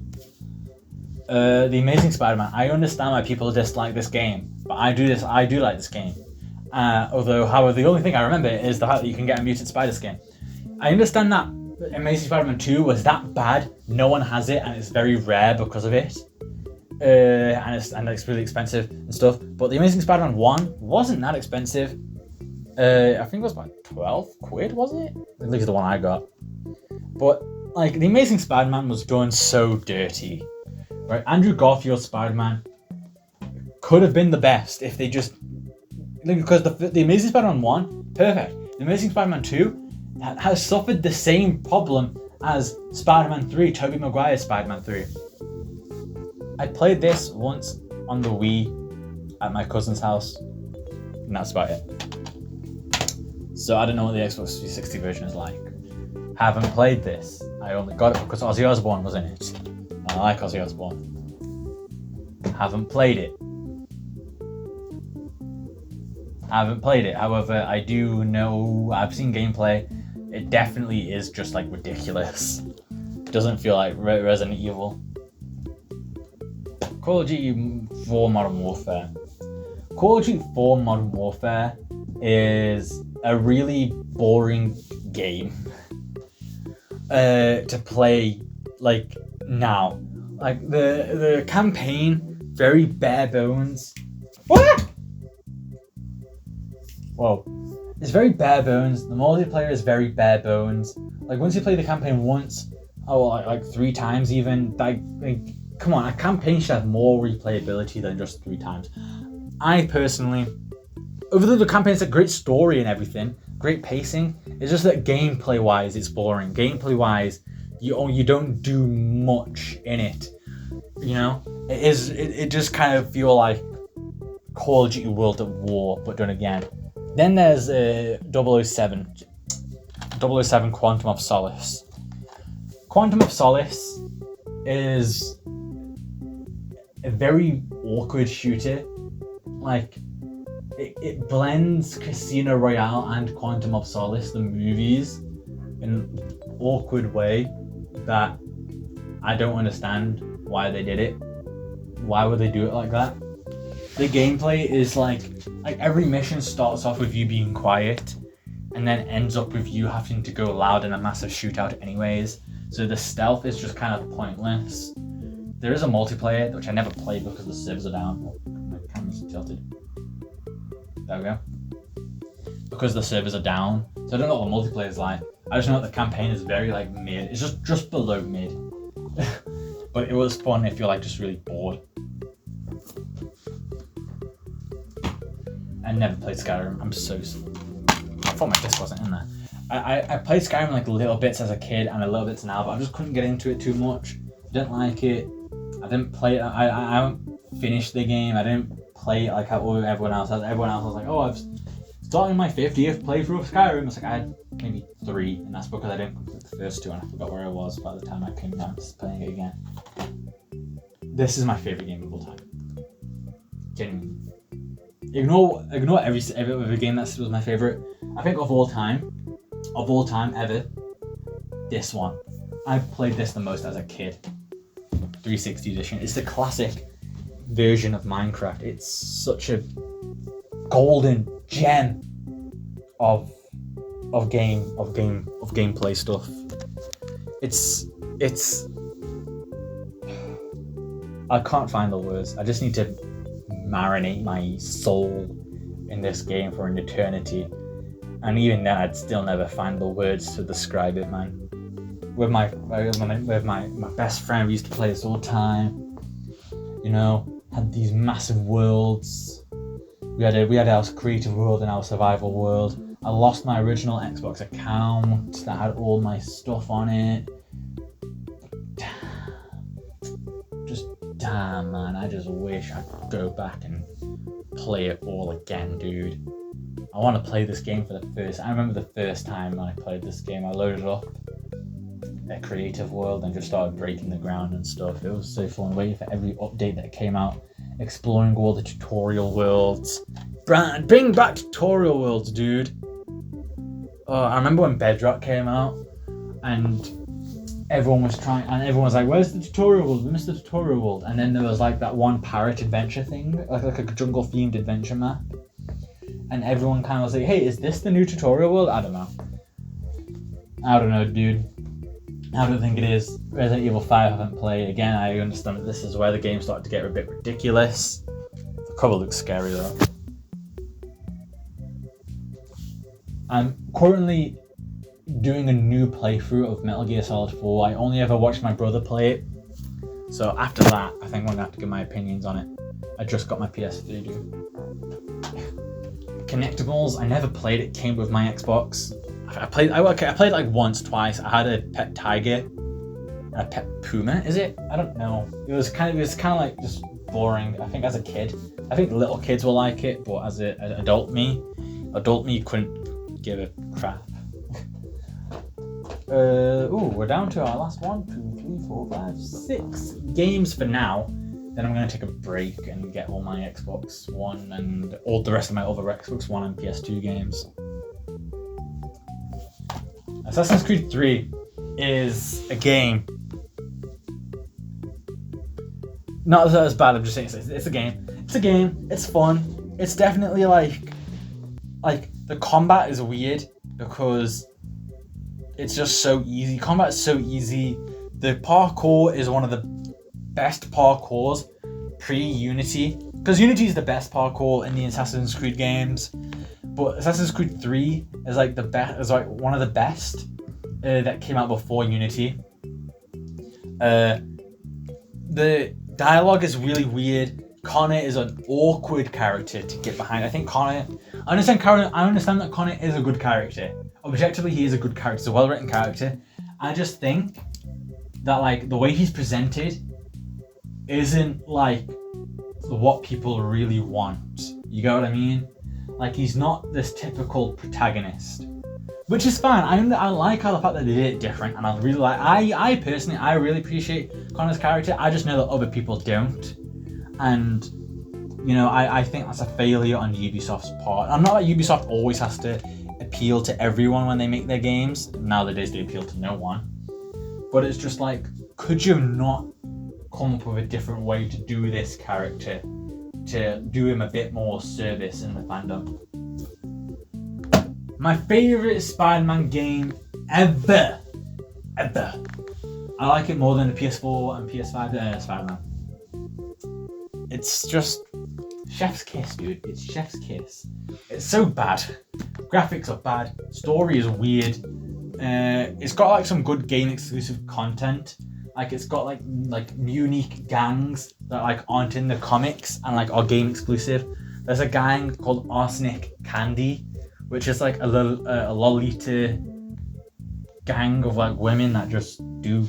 The Amazing Spider-Man. I understand why people dislike this game, but I do like this game. However, the only thing I remember is the fact that you can get a mutant spider skin. I understand that Amazing Spider-Man 2 was that bad. No one has it, and it's very rare because of it. And it's really expensive and stuff. But the Amazing Spider-Man 1 wasn't that expensive. I think it was about 12 quid, wasn't it? At least the one I got. But like the Amazing Spider-Man was done so dirty, right? Andrew Garfield's Spider-Man could have been the best if they just, because the Amazing Spider-Man 1, perfect. The Amazing Spider-Man 2 has suffered the same problem as Spider-Man 3, Tobey Maguire's Spider-Man 3. I played this once on the Wii at my cousin's house, and that's about it. So I don't know what the Xbox 360 version is like. Haven't played this. I only got it because Ozzy Osbourne was in it. I like Ozzy Osbourne. Haven't played it. Haven't played it. However, I do know, I've seen gameplay. It definitely is just like ridiculous. It doesn't feel like Resident Evil. Call of Duty 4 Modern Warfare. Call of Duty 4 Modern Warfare is a really boring game to play like now. Like the campaign, very bare bones. What? Whoa. It's very bare bones. The multiplayer is very bare bones. Like once you play the campaign once, like 3 times even, like come on, a campaign should have more replayability than just 3 times. I personally, although the campaign's a great story and everything, great pacing, it's just that gameplay wise it's boring. Gameplay wise, you don't do much in it. You know? It just kind of feel like Call of Duty World at War, but done again. Then there's 007 Quantum of Solace. Quantum of Solace is a very awkward shooter. Like, it blends Casino Royale and Quantum of Solace, the movies, in an awkward way that I don't understand why they did it. Why would they do it like that? The gameplay is like every mission starts off with you being quiet and then ends up with you having to go loud in a massive shootout anyways. So the stealth is just kind of pointless. There is a multiplayer, which I never played because the servers are down. Oh, my camera's tilted. There we go. Because the servers are down. So I don't know what the multiplayer is like. I just know that the campaign is very like mid. It's just below mid. But it was fun if you're like just really bored. I never played Skyrim. I'm so I thought my disc wasn't in there. I played Skyrim like little bits as a kid and a little bits now, but I just couldn't get into it too much. Didn't like it. I didn't play it. I haven't finished the game. I didn't play it like how everyone else has. Everyone else was like, oh, I've started my 50th playthrough of Skyrim. It's like I had maybe 3, and that's because I didn't complete the first 2 and I forgot where I was by the time I came down to playing it again. This is my favourite game of all time. Genuinely. Ignore every other game that was my favourite. I think of all time ever, this one. I played this the most as a kid. 360 edition. It's the classic version of Minecraft. It's such a golden gem of gameplay stuff. It's I can't find the words. I just need to marinate my soul in this game for an eternity, and even then I'd still never find the words to describe it, man. With my best friend, we used to play this all the time. You know, had these massive worlds. We had our creative world and our survival world. I lost my original Xbox account that had all my stuff on it. Damn, man, I just wish I could go back and play it all again, dude. I want to play this game for the first. I remember the first time when I played this game, I loaded up a creative world and just started breaking the ground and stuff. It was so fun, waiting for every update that came out, exploring all the tutorial worlds. Bring back tutorial worlds, dude. Oh, I remember when Bedrock came out and everyone was like, where's the tutorial world? We missed the tutorial world. And then there was like that one parrot adventure thing, like a jungle themed adventure map. And everyone kind of was like, hey, is this the new tutorial world? I don't know, dude. I don't think it is. Resident Evil 5 I haven't played. Again, I understand that this is where the game started to get a bit ridiculous. The cover looks scary though. I'm currently doing a new playthrough of Metal Gear Solid 4. I only ever watched my brother play it. So after that, I think I'm gonna have to give my opinions on it. I just got my PS3, dude. Connectables, I never played it, came with my Xbox. I played like once, twice. I had a pet tiger, a pet puma, is it? I don't know. It was kind of like just boring. I think as a kid, I think little kids will like it, but as an adult me couldn't give a crap. We're down to our last 1, 2, 3, 4, 5, 6 games for now. Then I'm going to take a break and get all my Xbox One and all the rest of my other Xbox One and PS2 games. Assassin's Creed 3 is a game. Not as bad, I'm just saying it's a game. It's a game, it's fun. It's definitely like the combat is weird because it's just so easy. Combat is so easy. The parkour is one of the best parkours pre-Unity, because Unity is the best parkour in the Assassin's Creed games, but Assassin's Creed 3 is like the best, is like one of the best that came out before Unity. The dialogue is really weird. Connor is an awkward character to get behind. I understand that Connor is a good character. Objectively, he is a good character. He's a well-written character. I just think that like the way he's presented isn't like what people really want. You get what I mean? Like, he's not this typical protagonist, which is fine. I like how the fact that they did it different, and I really like. I personally really appreciate Connor's character. I just know that other people don't, and you know, I think that's a failure on Ubisoft's part. I'm not that Ubisoft always has to appeal to everyone when they make their games. Nowadays, they appeal to no one. But it's just like, could you not come up with a different way to do this character, to do him a bit more service in the fandom? My favorite Spider-Man game ever. I like it more than the PS4 and PS5 Spider-Man. It's just chef's kiss, dude. It's chef's kiss. It's so bad. Graphics are bad. Story is weird. It's got like some good game exclusive content. Like, it's got like unique gangs that like aren't in the comics and like are game exclusive. There's a gang called Arsenic Candy, which is like a Lolita gang of like women that just do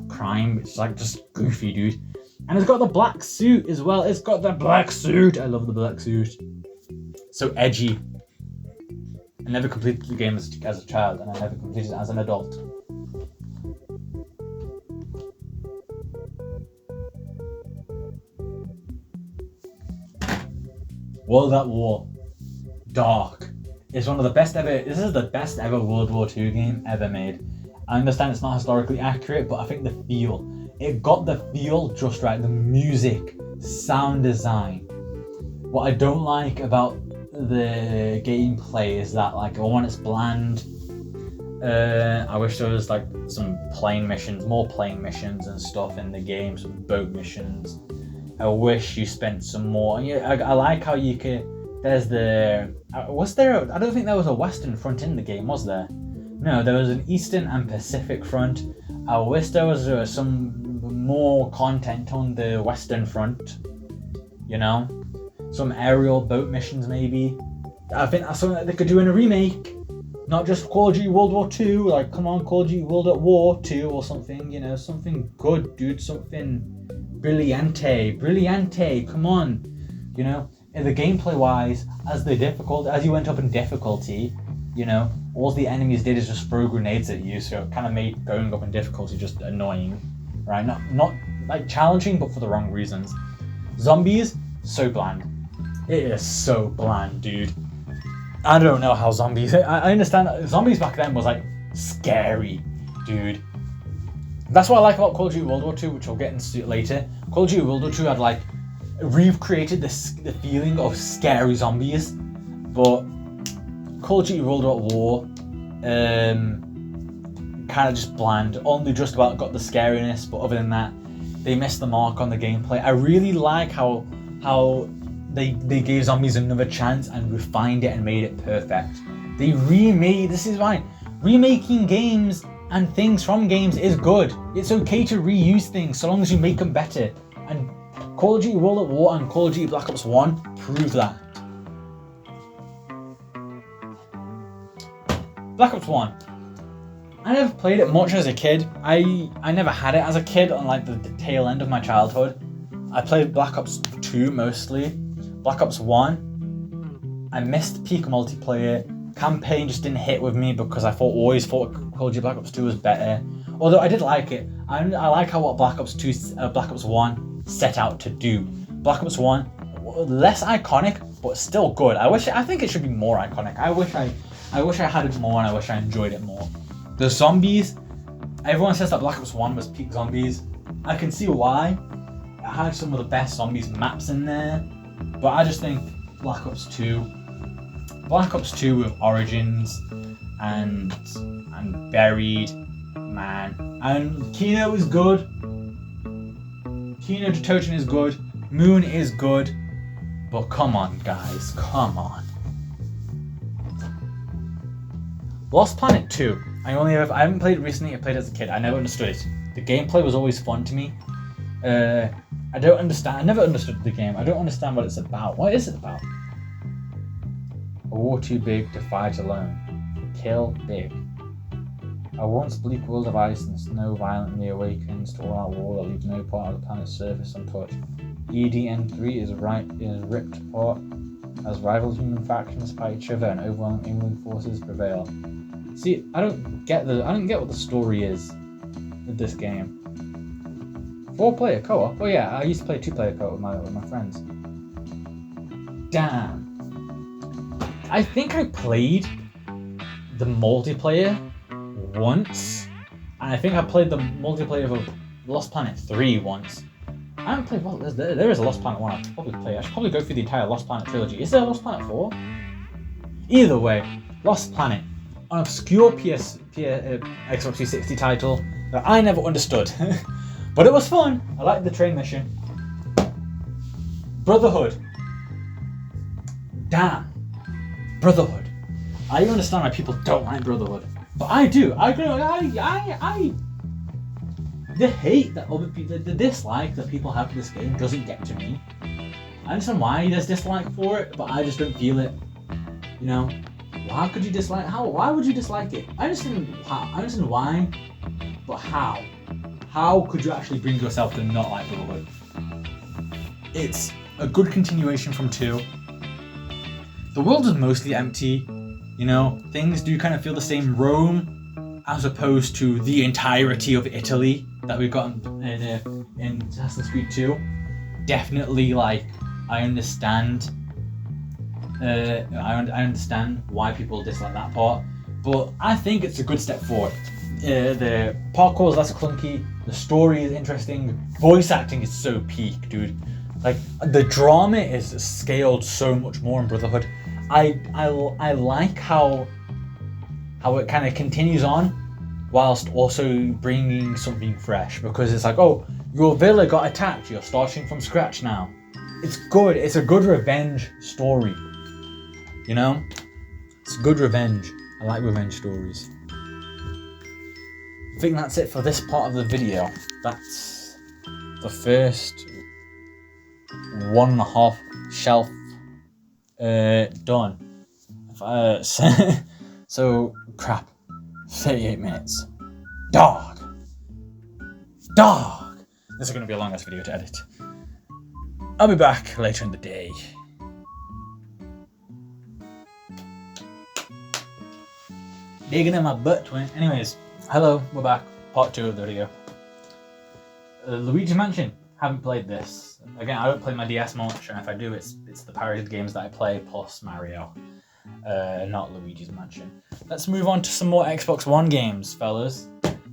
crime. It's like just goofy, dude. And it's got the black suit as well. It's got the black suit. I love the black suit. So edgy. I never completed the game as a child, and I never completed it as an adult. World at War. Dark. It's one of the best ever. This is the best ever World War II game ever made. I understand it's not historically accurate, but I think the feel. It got the feel just right. The music, sound design. What I don't like about the gameplay is that like when it's bland. I wish there was like some plane missions, more plane missions and stuff in the game, some boat missions. I wish you spent some more. Yeah, I like how you could. There's the. Was there? I don't think there was a Western front in the game, was there? No, there was an Eastern and Pacific front. I wish there was some more content on the Western front. You know, some aerial boat missions maybe. I think that's something that they could do in a remake. Not just Call of Duty World War II. Like, come on, Call of Duty World at War 2 or something. You know, something good, dude. Something brilliante. Come on. You know, and the gameplay wise, as you went up in difficulty, you know, all the enemies did is just throw grenades at you, so it kind of made going up in difficulty just annoying, right? Not like challenging, but for the wrong reasons. Zombies, so bland. It is so bland, dude. I don't know how zombies. I understand that zombies back then was like scary, dude. That's what I like about Call of Duty World War II, which I'll get into later. Call of Duty World War II had like recreated the feeling of scary zombies, but Call of Duty World at War kind of just bland. Only just about got the scariness, but other than that, they missed the mark on the gameplay. I really like how they gave zombies another chance and refined it and made it perfect. This is why remaking games and things from games is good. It's okay to reuse things so long as you make them better. And Call of Duty World at War and Call of Duty Black Ops 1 prove that. Black Ops 1. I never played it much as a kid. I never had it as a kid on like the tail end of my childhood. I played Black Ops 2 mostly. Black Ops 1, I missed peak multiplayer. campaign just didn't hit with me because I always thought Call of Duty Black Ops 2 was better. Although I did like it. I like how what Black Ops 1 set out to do. Black Ops 1, less iconic, but still good. I think it should be more iconic. I wish I had it more and I wish I enjoyed it more. The zombies, everyone says that Black Ops 1 was peak zombies. I can see why. It had some of the best zombies maps in there. But I just think Black Ops 2 with Origins and Buried, man. And Kino is good. Kino Jotochin is good. Moon is good. But come on, guys, come on. Lost Planet 2. I haven't played it recently. I played it as a kid. I never understood it. The gameplay was always fun to me. I don't understand. I never understood the game. I don't understand what it's about. What is it about? A war too big to fight alone. Kill big. A once bleak world of ice and snow violently awakens to all-out war that leaves no part of the planet's surface untouched. EDN3 is ripped apart as rival human factions fight each other and overwhelming alien forces prevail. See, I don't get what the story is with this game. 4-player co-op? Oh yeah, I used to play 2-player co-op with my friends. Damn. I think I played the multiplayer once, and I think I played the multiplayer of Lost Planet 3 once. I haven't played, well, there is a Lost Planet 1 I should probably play. I should probably go through the entire Lost Planet trilogy. Is there a Lost Planet 4? Either way, Lost Planet, an obscure Xbox 360 title that I never understood. But it was fun. I liked the train mission. Brotherhood. Damn. Brotherhood. I understand why people don't like Brotherhood, but I do. The hate that other people, the dislike that people have for this game doesn't get to me. I understand why there's dislike for it, but I just don't feel it. You know, how could you dislike? Why would you dislike it? I understand why, but how? How could you actually bring yourself to not like Brotherhood? It's a good continuation from 2. The world is mostly empty, you know, things do kind of feel the same. Rome, as opposed to the entirety of Italy that we've got in Assassin's Creed 2. Definitely, like, I understand why people dislike that part, but I think it's a good step forward. The parkour is less clunky, the story is interesting, voice acting is so peak, dude. Like, the drama is scaled so much more in Brotherhood. I like how it kind of continues on whilst also bringing something fresh, because it's like, oh, your villa got attacked, you're starting from scratch now. It's good. It's a good revenge story, you know? It's good revenge. I like revenge stories. I think that's it for this part of the video. That's the first 1.5 shelf done. So crap, 38 minutes. Dog. This is going to be a long ass video to edit. I'll be back later in the day. Digging in my butt, twin. Anyways, hello, we're back. Part 2 of the video. Luigi Mansion. Haven't played this. Again, I don't play my DS much, and if I do, it's the pirated games that I play plus Mario, not Luigi's Mansion. Let's move on to some more Xbox One games, fellas.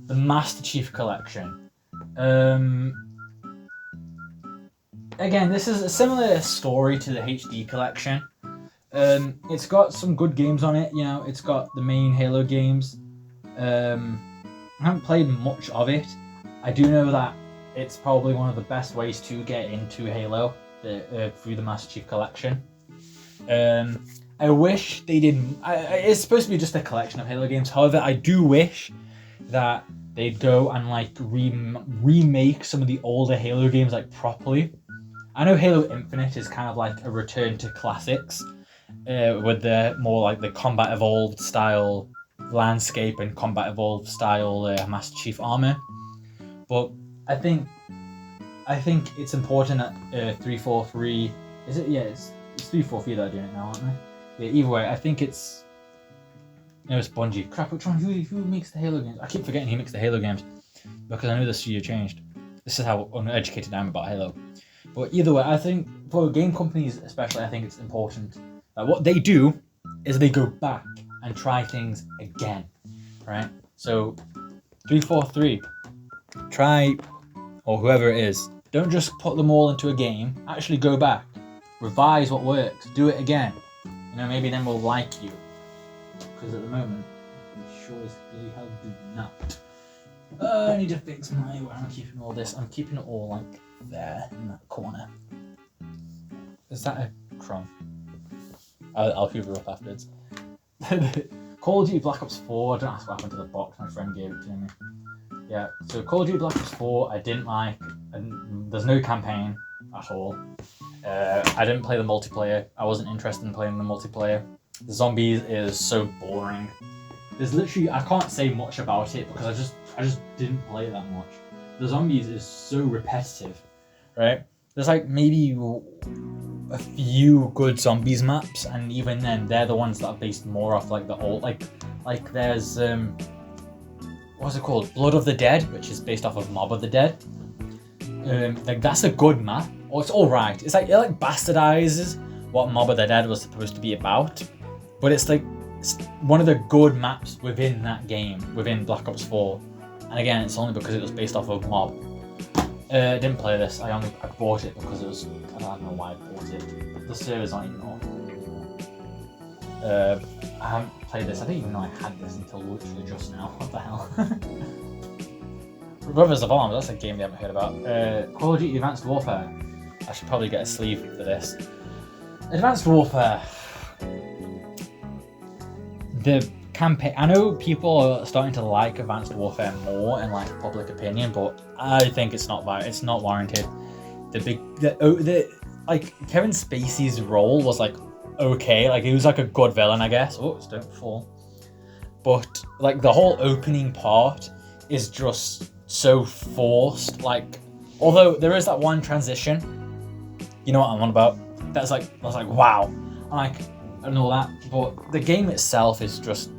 The Master Chief Collection. Again, this is a similar story to the HD Collection. It's got some good games on it, you know, it's got the main Halo games. I haven't played much of it. I do know that it's probably one of the best ways to get into Halo through the Master Chief Collection. I wish they didn't. It's supposed to be just a collection of Halo games. However, I do wish that they'd go and like remake some of the older Halo games like properly. I know Halo Infinite is kind of like a return to classics, with the more like the Combat Evolved style landscape and Combat Evolved style Master Chief armor. But I think it's important that 343 is it? Yeah, it's 343 that are doing it now, aren't they? Yeah, either way, I think it's No, it's Bungie. Crap, which one? Who makes the Halo games? I keep forgetting he makes the Halo games because I know the studio changed. This is how uneducated I am about Halo. But either way, I think for game companies especially, I think it's important that what they do is they go back and try things again, right? So 343, try, or whoever it is, don't just put them all into a game. Actually go back, revise what works, do it again. You know, maybe then we'll like you. Because at the moment, we sure as bloody hell do not. I need to fix where I'm keeping all this. I'm keeping it all like there in that corner. Is that a crumb? I'll hoover up afterwards. Call of Duty Black Ops 4. Don't ask what happened to the box. My friend gave it to me. Yeah, so Call of Duty Black Ops 4 I didn't like. And there's no campaign at all. I didn't play the multiplayer. I wasn't interested in playing the multiplayer. The zombies is so boring. There's literally, I can't say much about it because I just didn't play it that much. The zombies is so repetitive, right? There's like maybe a few good zombies maps, and even then, they're the ones that are based more off like the old, like there's what's it called? Blood of the Dead, which is based off of Mob of the Dead. Like that's a good map, or it's all right. It's like it bastardizes what Mob of the Dead was supposed to be about, but it's like it's one of the good maps within that game, within Black Ops 4. And again, it's only because it was based off of Mob. I didn't play this. I bought it because it was. I don't know why I bought it. The servers aren't even off anymore. I haven't played this. I didn't even know I had this until literally just now. What the hell? Brothers of Arms. That's a game they haven't heard about. Call of Duty Advanced Warfare. I should probably get a sleeve for this. Advanced Warfare. The campaign. I know people are starting to like Advanced Warfare more in like public opinion, but I think it's not warranted. Like Kevin Spacey's role was like okay, like he was like a good villain, I guess. Oh, don't fall. But like the whole opening part is just so forced. Like, although there is that one transition, you know what I'm on about. That's like wow, and all that. But the game itself is just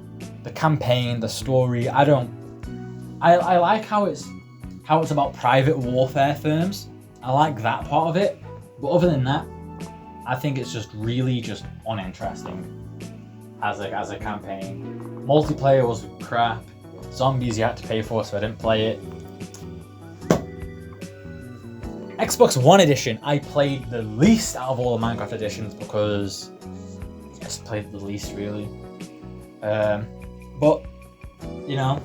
the campaign, the story. I like how it's about private warfare firms. I like that part of it. But other than that, I think it's just really just uninteresting as a campaign. Multiplayer was crap. Zombies you had to pay for, so I didn't play it. Xbox One edition, I played the least out of all the Minecraft editions because I just played the least really. But you know,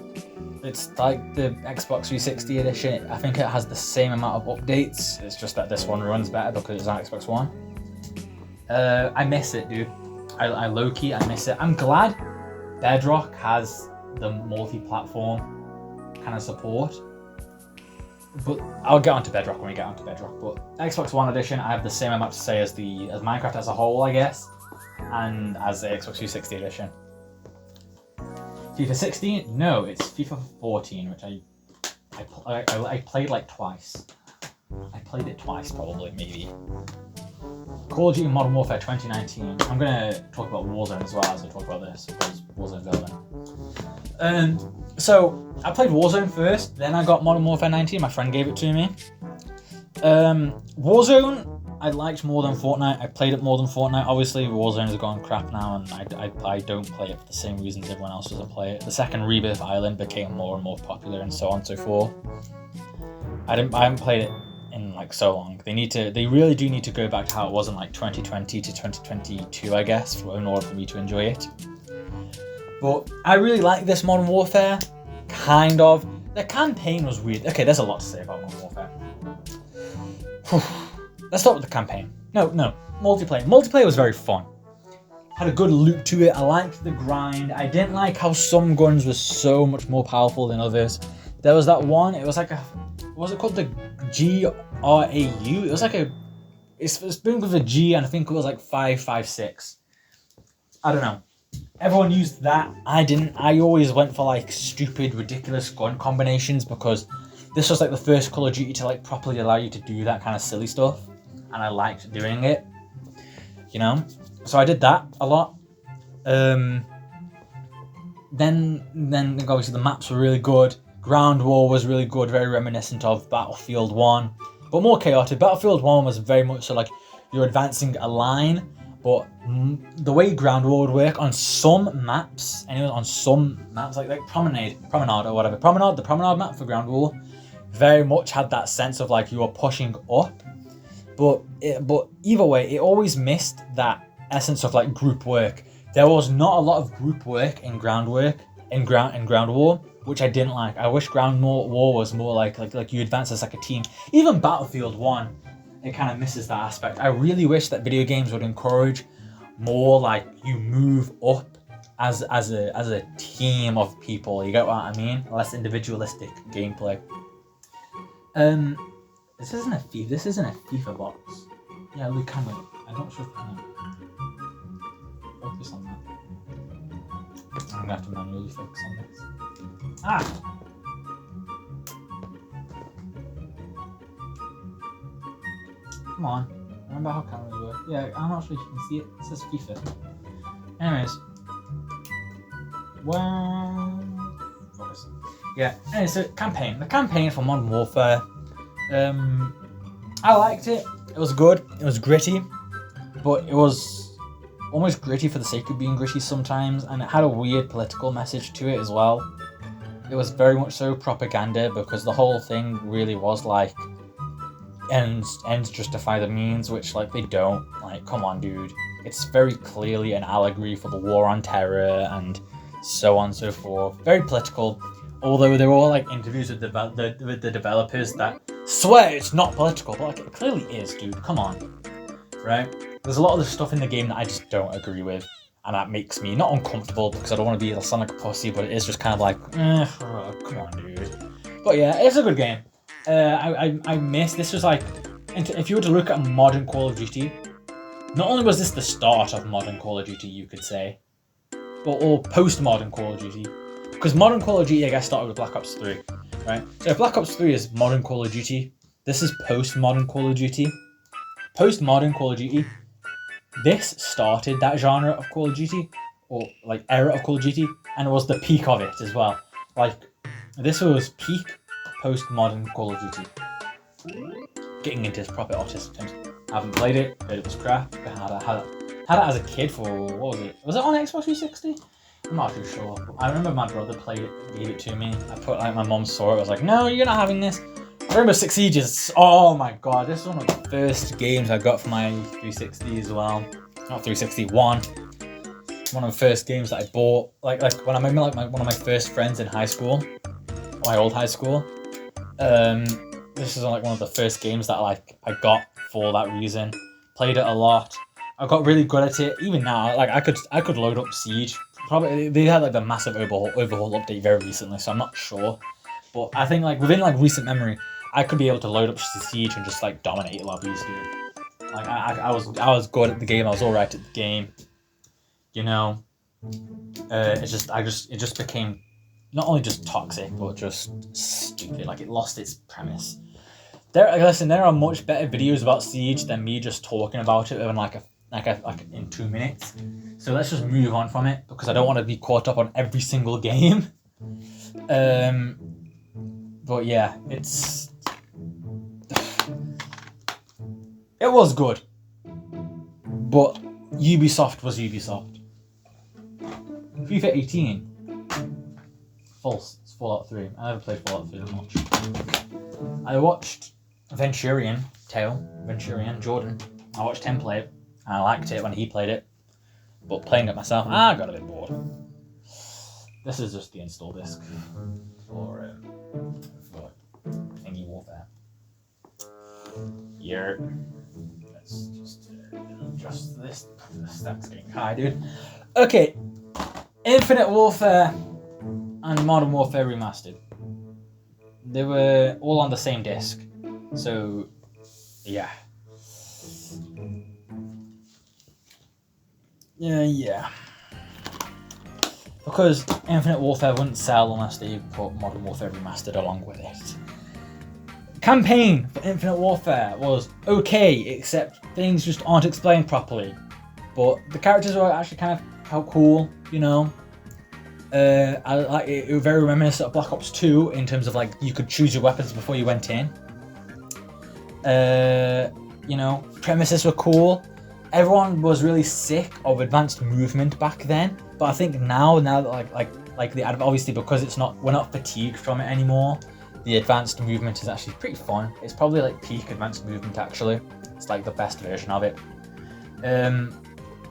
it's like the Xbox 360 edition. I think it has the same amount of updates. It's just that this one runs better because it's on Xbox One. I miss it, dude. I low-key, I miss it. I'm glad Bedrock has the multi-platform kind of support. But I'll get onto Bedrock when we get onto Bedrock. But Xbox One edition, I have the same amount to say as Minecraft as a whole, I guess, and as the Xbox 360 edition. FIFA 16? No, it's FIFA 14, which I played like twice. I played it twice, probably, maybe. Call of Duty Modern Warfare 2019. I'm gonna talk about Warzone as well as I talk about this, because Warzone's relevant. So I played Warzone first, then I got Modern Warfare 19. My friend gave it to me. Warzone I liked more than Fortnite. I played it more than Fortnite. Obviously, Warzone has gone crap now, and I don't play it for the same reasons everyone else doesn't play it. The second Rebirth Island became more and more popular, and so on and so forth. I haven't played it in like so long. They really do need to go back to how it was in like 2020 to 2022, I guess, in order for me to enjoy it. But I really like this Modern Warfare, kind of. The campaign was weird. Okay, there's a lot to say about Modern Warfare. Let's start with the campaign. No, multiplayer. Multiplayer was very fun. Had a good loop to it. I liked the grind. I didn't like how some guns were so much more powerful than others. There was that one, it was like what was it called? The GRAU? It was like it's been with a G, and I think it was like 5.56. I don't know. Everyone used that. I didn't. I always went for like stupid, ridiculous gun combinations because this was like the first Call of Duty to like properly allow you to do that kind of silly stuff, and I liked doing it. You know, so I did that a lot. then obviously the maps were really good. Ground War was really good, very reminiscent of Battlefield 1, but more chaotic. Battlefield 1 was very much so like you're advancing a line, but the way Ground War would work on some maps, and it was on some maps like Promenade or whatever. The Promenade map for Ground War very much had that sense of like you were pushing up, but either way, it always missed that essence of like group work. There was not a lot of group work in Ground War, which I didn't like. I wish Ground War was more like you advance as like a team. Even Battlefield 1, it kind of misses that aspect. I really wish that video games would encourage more like you move up as a team of people. You get what I mean? Less individualistic gameplay. This isn't a FIFA box. Yeah, Luke Cameron. I'm not sure if I can focus on that. I'm gonna have to manually focus on this. Come on. Remember how cameras work? Yeah, I'm not sure if you can see it. It says FIFA. Anyways. Well, focus. Yeah. Anyway, so campaign. The campaign for Modern Warfare. I liked it. It was good. It was gritty, but it was almost gritty for the sake of being gritty sometimes, and it had a weird political message to it as well. It was very much so propaganda, because the whole thing really was like ends justify the means, which like they don't. Like, come on, dude. It's very clearly an allegory for the war on terror and so on and so forth. Very political. Although there were all like interviews with the developers that swear it's not political, but like it clearly is, dude. Come on, right? There's a lot of the stuff in the game that I just don't agree with, and that makes me not uncomfortable because I don't want to sound like a pussy, but it is just kind of like, come on, dude. But yeah, it's a good game. I miss this was like, if you were to look at modern Call of Duty, not only was this the start of modern Call of Duty, you could say, or post-modern Call of Duty. Because modern Call of Duty, I guess, started with Black Ops 3, right? So if Black Ops 3 is modern Call of Duty, this is post-modern Call of Duty. Post-modern Call of Duty, this started that genre of Call of Duty, or like era of Call of Duty, and it was the peak of it as well. Like, this was peak post-modern Call of Duty. Getting into proper autistic terms. I haven't played it, heard it was crap. I had it as a kid for, what was it? Was it on Xbox 360? I'm not too sure. I remember my brother played it, gave it to me. My mom saw it, I was like, no, you're not having this. I remember Six Sieges. Oh my god, this is one of the first games I got for my 360 as well. Not 361. One of the first games that I bought. Like when I remember one of my first friends in high school, my old high school. This is like one of the first games that I got for that reason. Played it a lot. I got really good at it. Even now, like I could load up Siege. Probably they had like the massive overhaul update very recently, so I'm not sure. But I think like within like recent memory, I could be able to load up Siege and just like dominate lobbies, dude. Like I was good at the game. I was alright at the game. You know, it just became not only just toxic but just stupid. Like it lost its premise. There are much better videos about Siege than me just talking about it in like in 2 minutes. So let's just move on from it because I don't want to be caught up on every single game. But yeah, it was good. But Ubisoft was Ubisoft. FIFA 18. False. It's Fallout 3. I never played Fallout 3 that much. I watched Venturian Jordan. I watched him play it. And I liked it when he played it. But playing it myself, I got a bit bored. This is just the install disc for Thingy Warfare. Here. Let's just adjust this. The stack's getting high, dude. Okay. Infinite Warfare and Modern Warfare Remastered. They were all on the same disc. So, yeah. Yeah. Because Infinite Warfare wouldn't sell unless they put Modern Warfare Remastered along with it. Campaign for Infinite Warfare was okay, except things just aren't explained properly. But the characters were actually kind of cool, you know. I like it was very reminiscent of Black Ops 2 in terms of like you could choose your weapons before you went in. You know, premises were cool. Everyone was really sick of advanced movement back then, but I think now that like the obviously because we're not fatigued from it anymore. The advanced movement is actually pretty fun. It's probably like peak advanced movement actually. It's like the best version of it.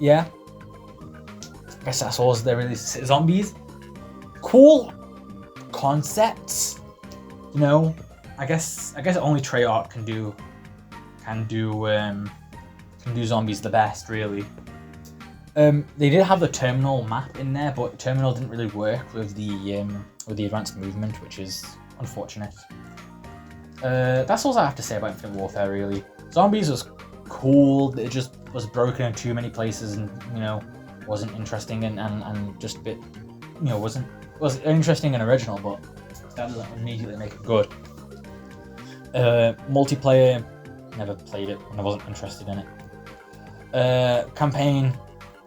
Yeah. I guess that's all there really is. Zombies. Cool concepts. You know, I guess only Treyarch can do zombies the best, really. They did have the terminal map in there, but terminal didn't really work with the advanced movement, which is unfortunate. That's all I have to say about Infinite Warfare, really. Zombies was cool. It just was broken in too many places, and you know, wasn't interesting and just a bit, you know, was interesting and original, but that doesn't immediately make it good. Multiplayer, never played it, and I wasn't interested in it. Campaign,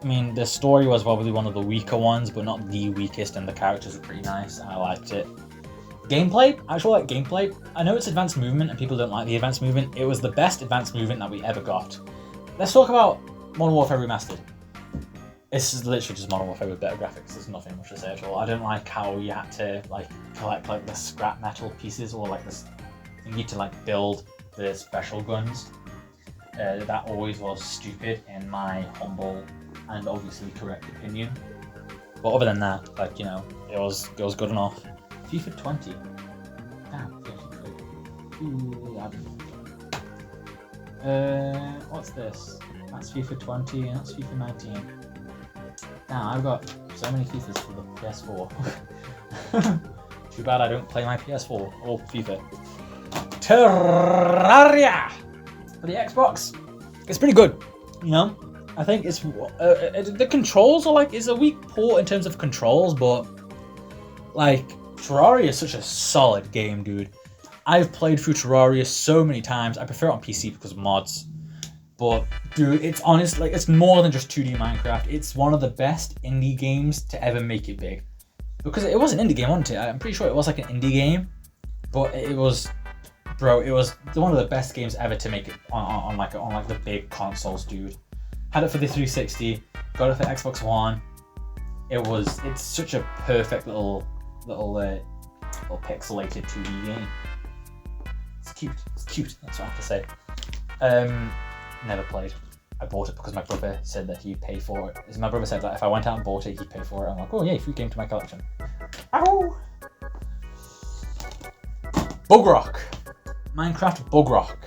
I mean, the story was probably one of the weaker ones, but not the weakest, and the characters were pretty nice. I liked it. Gameplay, I actually like gameplay. I know it's advanced movement, and people don't like the advanced movement. It was the best advanced movement that we ever got. Let's talk about Modern Warfare Remastered. This is literally just Modern Warfare with better graphics. There's nothing much to say at all. I don't like how you had to like collect like the scrap metal pieces or like this. You need to like build the special guns. That always was stupid in my humble and obviously correct opinion. But other than that, like, you know, it was good enough. FIFA 20. Damn, what's this? That's FIFA 20 and that's FIFA 19. Now I've got so many FIFAs for the PS4. Too bad I don't play my PS4 or FIFA. Terraria for the Xbox. It's pretty good, you know. I think it's the controls are like, it's a weak port in terms of controls, but like Terraria is such a solid game, dude. I've played through Terraria so many times. I prefer it on PC because of mods. But dude, it's honest, like it's more than just 2D Minecraft. It's one of the best indie games to ever make it big. Because it was an indie game, wasn't it? I'm pretty sure it was like an indie game. But it was, bro, it was one of the best games ever to make it on the big consoles, dude. Had it for the 360, got it for Xbox One. It's such a perfect little pixelated 2D game. It's cute, that's what I have to say. Never played. I bought it because my brother said that he'd pay for it. My brother said that if I went out and bought it, he'd pay for it. I'm like, oh yay, free game to my collection. Ow! Bug Rock. Minecraft Bug Rock.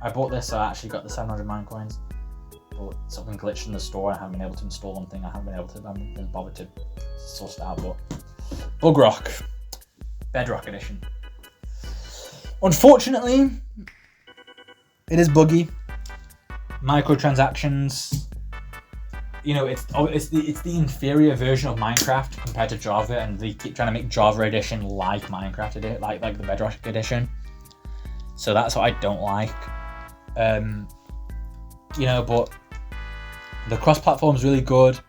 I bought this, so I actually got the 700 mine coins. But something glitched in the store. I haven't been able to install one thing. I haven't been bothered to source it out. But Bug Rock, Bedrock Edition. Unfortunately, it is buggy. Microtransactions. You know, it's the inferior version of Minecraft compared to Java, and they keep trying to make Java Edition like Minecraft Edition, like the Bedrock Edition. So that's what I don't like. You know, but the cross-platform is really good.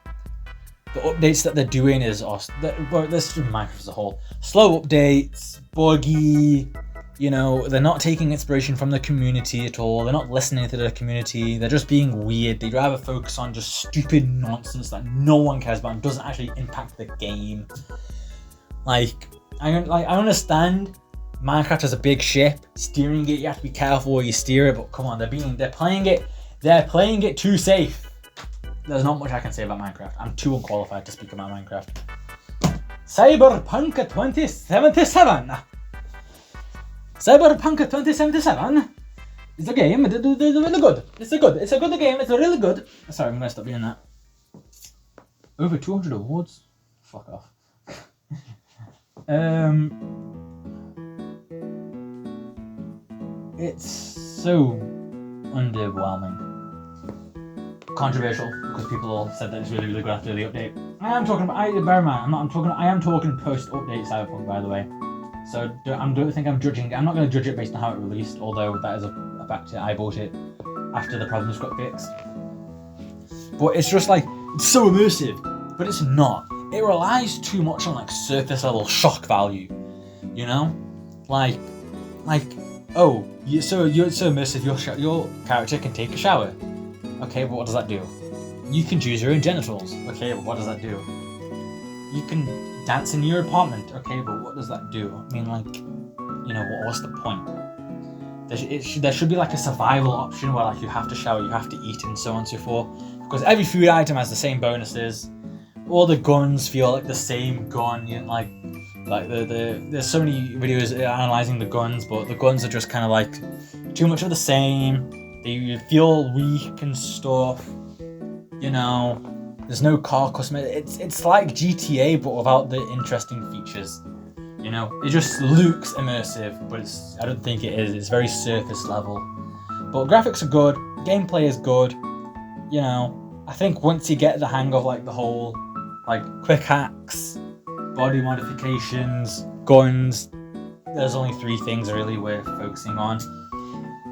The updates that they're doing is awesome. Let's do Minecraft as a whole. Slow updates, buggy. You know, they're not taking inspiration from the community at all. They're not listening to the community. They're just being weird. They'd rather focus on just stupid nonsense that no one cares about and doesn't actually impact the game. I understand Minecraft is a big ship. Steering it, you have to be careful where you steer it. But come on, they're playing it too safe. There's not much I can say about Minecraft. I'm too unqualified to speak about Minecraft. Cyberpunk 2077. Cyberpunk 2077 is a game. It's really good. It's a good game. It's really good. Sorry, I'm gonna stop doing that. Over 200 awards. Fuck off. It's so underwhelming. Controversial because people all said that it's really good after the update. I am talking post-update Cyberpunk, by the way. So don't think I'm judging. I'm not going to judge it based on how it released, although that is a factor. I bought it after the problems got fixed. But it's just like, it's so immersive, but it's not. it relies too much on like surface level shock value, you know, like oh, you're so immersive. Your character can take a shower. Okay, but what does that do? You can choose your own genitals. Okay, but what does that do? You can dance in your apartment. Okay, but what does that do? I mean, like, you know, what's the point? There should be like a survival option where like you have to shower, you have to eat, and so on and so forth. Because every food item has the same bonuses. All the guns feel like the same gun. You know, like there's so many videos analyzing the guns, but the guns are just kind of like too much of the same. They feel weak and stuff. You know, there's no car customization. It's like GTA, but without the interesting features. You know, it just looks immersive, but I don't think it is. It's very surface level. But graphics are good, gameplay is good. You know, I think once you get the hang of like the whole like quick hacks, body modifications, guns, there's only 3 things really worth focusing on.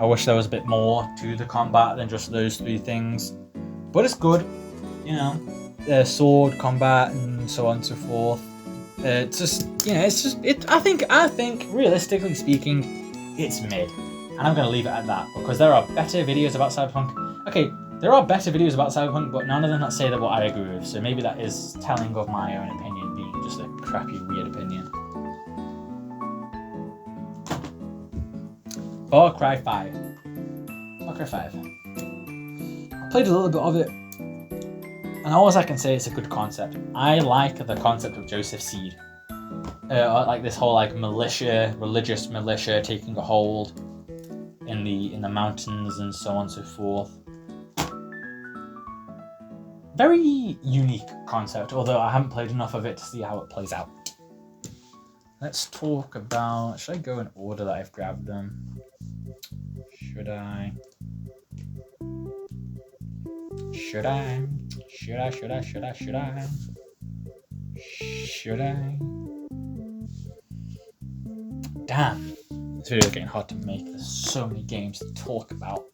I wish there was a bit more to the combat than just those 3 things. But it's good, you know, sword combat and so on and so forth. It's just, you know, I think realistically speaking, it's mid. And I'm going to leave it at that because there are better videos about Cyberpunk. Okay, there are better videos about Cyberpunk, but none of them that say that what I agree with. So maybe that is telling of my own opinion being just a crappy, weird opinion. Far Cry 5. Far Cry 5. I played a little bit of it, and all I can say is a good concept. I like the concept of Joseph Seed. Like this whole like religious militia taking a hold in the mountains and so on and so forth. Very unique concept, although I haven't played enough of it to see how it plays out. Let's talk about... Should I go in order that I've grabbed them? Should I? Damn. This video is getting hard to make. There's so many games to talk about.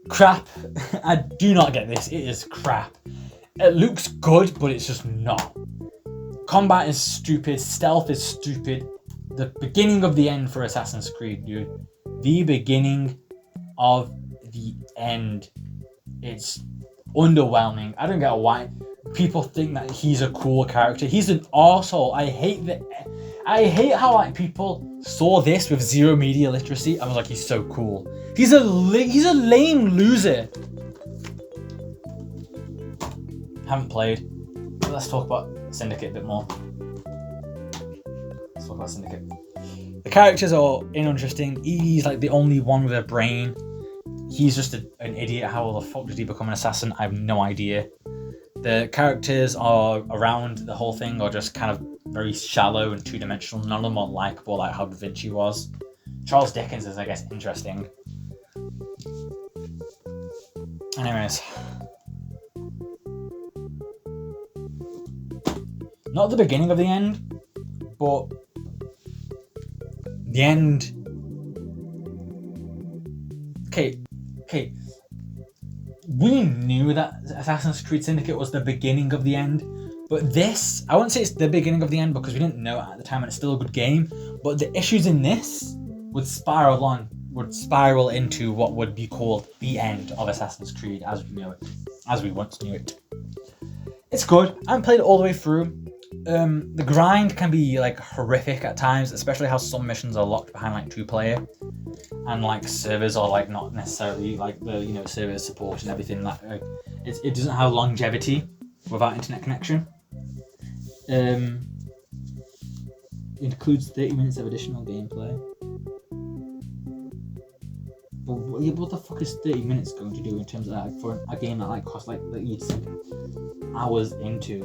Crap. I do not get this. It is crap. It looks good, but it's just not. Combat is stupid. Stealth is stupid. The beginning of the end for Assassin's Creed, dude. The beginning of the end. It's underwhelming. I don't get why people think that he's a cool character. He's an arsehole. I hate how like people saw this with 0 media literacy. I was like, he's so cool. He's a lame loser. Haven't played. Let's talk about Syndicate a bit more. Let's talk about Syndicate. The characters are uninteresting. He's like the only one with a brain. He's just an idiot. How the fuck did he become an assassin? I have no idea. The characters are around the whole thing are just kind of very shallow and 2-dimensional. None of them are likable like how Da Vinci was. Charles Dickens is, I guess, interesting. Anyways. Not the beginning of the end, but the end. Okay. We knew that Assassin's Creed Syndicate was the beginning of the end, but this, I wouldn't say it's the beginning of the end because we didn't know it at the time and it's still a good game, but the issues in this would spiral into what would be called the end of Assassin's Creed as we know it, as we once knew it. It's good. I haven't played it all the way through. The grind can be like horrific at times, especially how some missions are locked behind like 2-player, and like servers are like not necessarily like the server support and everything. Like it doesn't have longevity without internet connection. It includes 30 minutes of additional gameplay. But what the fuck is 30 minutes going to do in terms of that for a game that like costs like you'd sink hours into?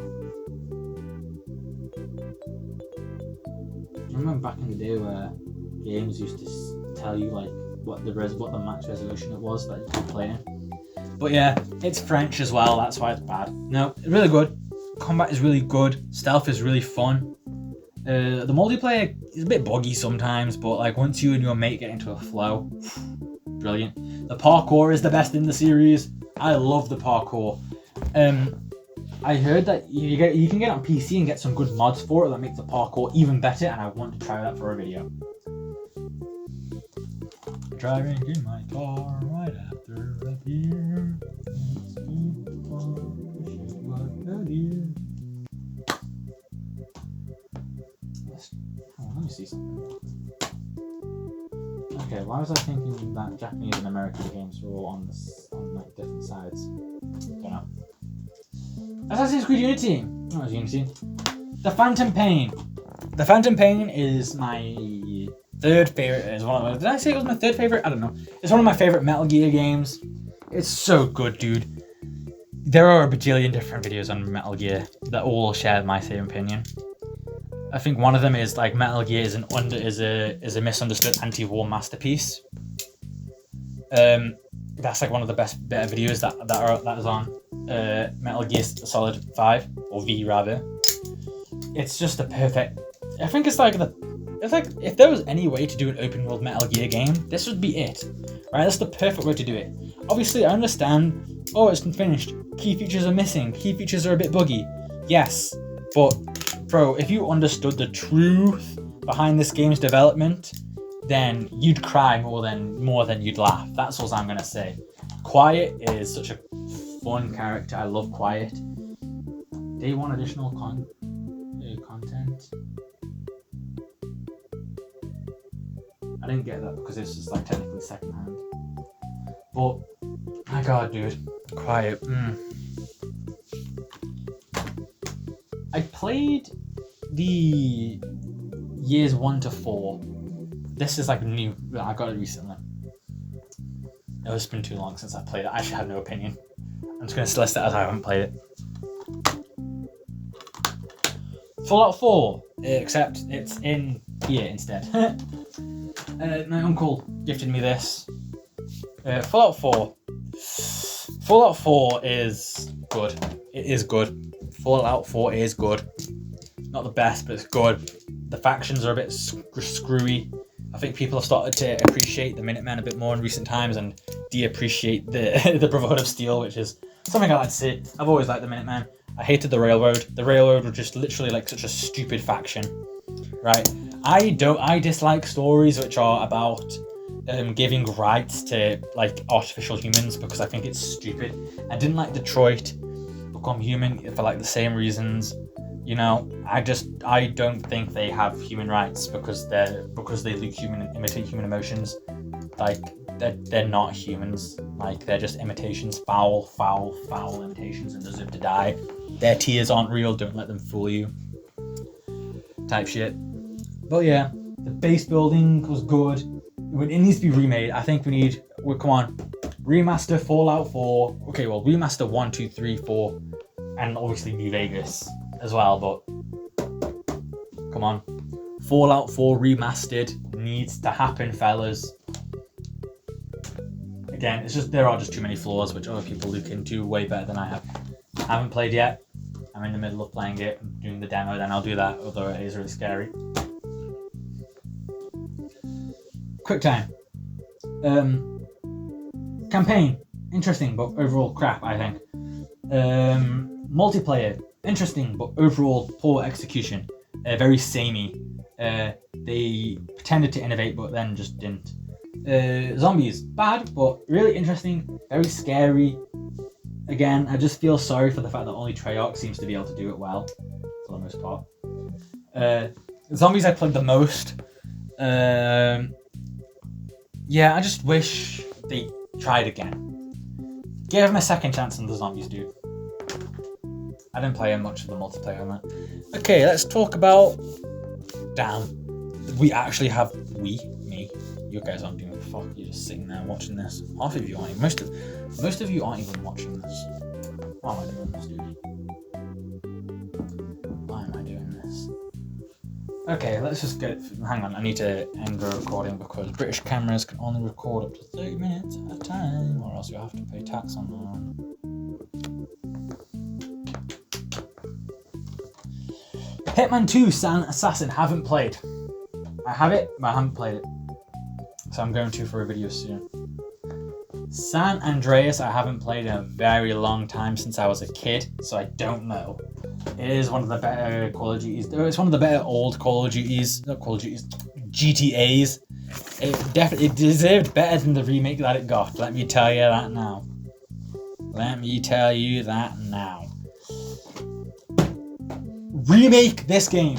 I remember back in the day where games used to tell you like what the max resolution it was that you could play in. But yeah, it's French as well, that's why it's bad. No, it's really good. Combat is really good. Stealth is really fun. The multiplayer is a bit buggy sometimes, but like once you and your mate get into a flow, brilliant. The parkour is the best in the series. I love the parkour. I heard that you can get it on PC and get some good mods for it that make the parkour even better, and I want to try that for a video. Driving in my car right after a beer. Let me see something. Okay, why was I thinking that Japanese and American games were all on like different sides? Don't know. Assassin's Creed Unity. Oh, it's Unity. The Phantom Pain. The Phantom Pain is my third favorite. Did I say it was my third favorite? I don't know. It's one of my favorite Metal Gear games. It's so good, dude. There are a bajillion different videos on Metal Gear that all share my same opinion. I think one of them is like Metal Gear is a misunderstood anti-war masterpiece. That's like one of the better videos that is on Metal Gear Solid 5 or V rather. It's just the perfect. I think it's like if there was any way to do an open world Metal Gear game, this would be it. Right? That's the perfect way to do it. Obviously, I understand. Oh, it's finished. Key features are missing. Key features are a bit buggy. Yes, but bro, if you understood the truth behind this game's development, then you'd cry more than you'd laugh. That's all I'm gonna say. Quiet is such a fun character. I love Quiet. Day one additional content. I didn't get that because it's just like technically secondhand. But my god, dude, Quiet. I played the years 1 to 4. This is like new. I got it recently. It's been too long since I played it. I actually have no opinion. I'm just going to list it as I haven't played it. Fallout 4, except it's in here instead. My uncle gifted me this. Fallout 4. Fallout 4 is good. It is good. Fallout 4 is good. Not the best, but it's good. The factions are a bit screwy. I think people have started to appreciate the Minutemen a bit more in recent times and de-appreciate the Brotherhood of Steel, which is something I like to see. I've always liked the Minutemen. I hated the Railroad. The Railroad were just literally like such a stupid faction, right? I dislike stories which are about giving rights to like artificial humans because I think it's stupid. I didn't like Detroit Become Human for like the same reasons. You know, I don't think they have human rights because they imitate human emotions. Like they're not humans. Like they're just imitations, foul imitations, and deserve to die. Their tears aren't real. Don't let them fool you. Type shit. But yeah, the base building was good. It needs to be remade. I think come on, remaster Fallout 4. Okay, well, remaster 1, 2, 3, 4, and obviously New Vegas as well, but come on. Fallout 4 remastered needs to happen, fellas. Again, it's just there are just too many flaws which other people look into way better than I have. I haven't played yet. I'm in the middle of playing it. I'm doing the demo, then I'll do that, although it is really scary. Quick time. Campaign, interesting, but overall crap, I think. Multiplayer, interesting, but overall poor execution. Very samey. They pretended to innovate, but then just didn't. Zombies, bad, but really interesting, very scary. Again, I just feel sorry for the fact that only Treyarch seems to be able to do it well, for the most part. Zombies I played the most. Yeah, I just wish they tried again. Give them a second chance on the zombies, dude. I didn't play much of the multiplayer on that. Okay, let's talk about... Damn. We actually have... Me. You guys aren't doing the fuck. You're just sitting there watching this. Half of you aren't even... Most of you aren't even watching this. Why am I doing this, dude? Why am I doing this? Okay, let's just get... Hang on, I need to end the recording because British cameras can only record up to 30 minutes at a time, or else you have to pay tax on them. Hitman 2 Silent Assassin, haven't played. I have it, but I haven't played it. So I'm going to for a video soon. San Andreas I haven't played in a very long time, since I was a kid, so I don't know. It is one of the better Call of Duties. It's one of the better old Call of Duties, not Call of Duties, GTAs. It deserved better than the remake that it got. Let me tell you that now. Let me tell you that now. Remake this game,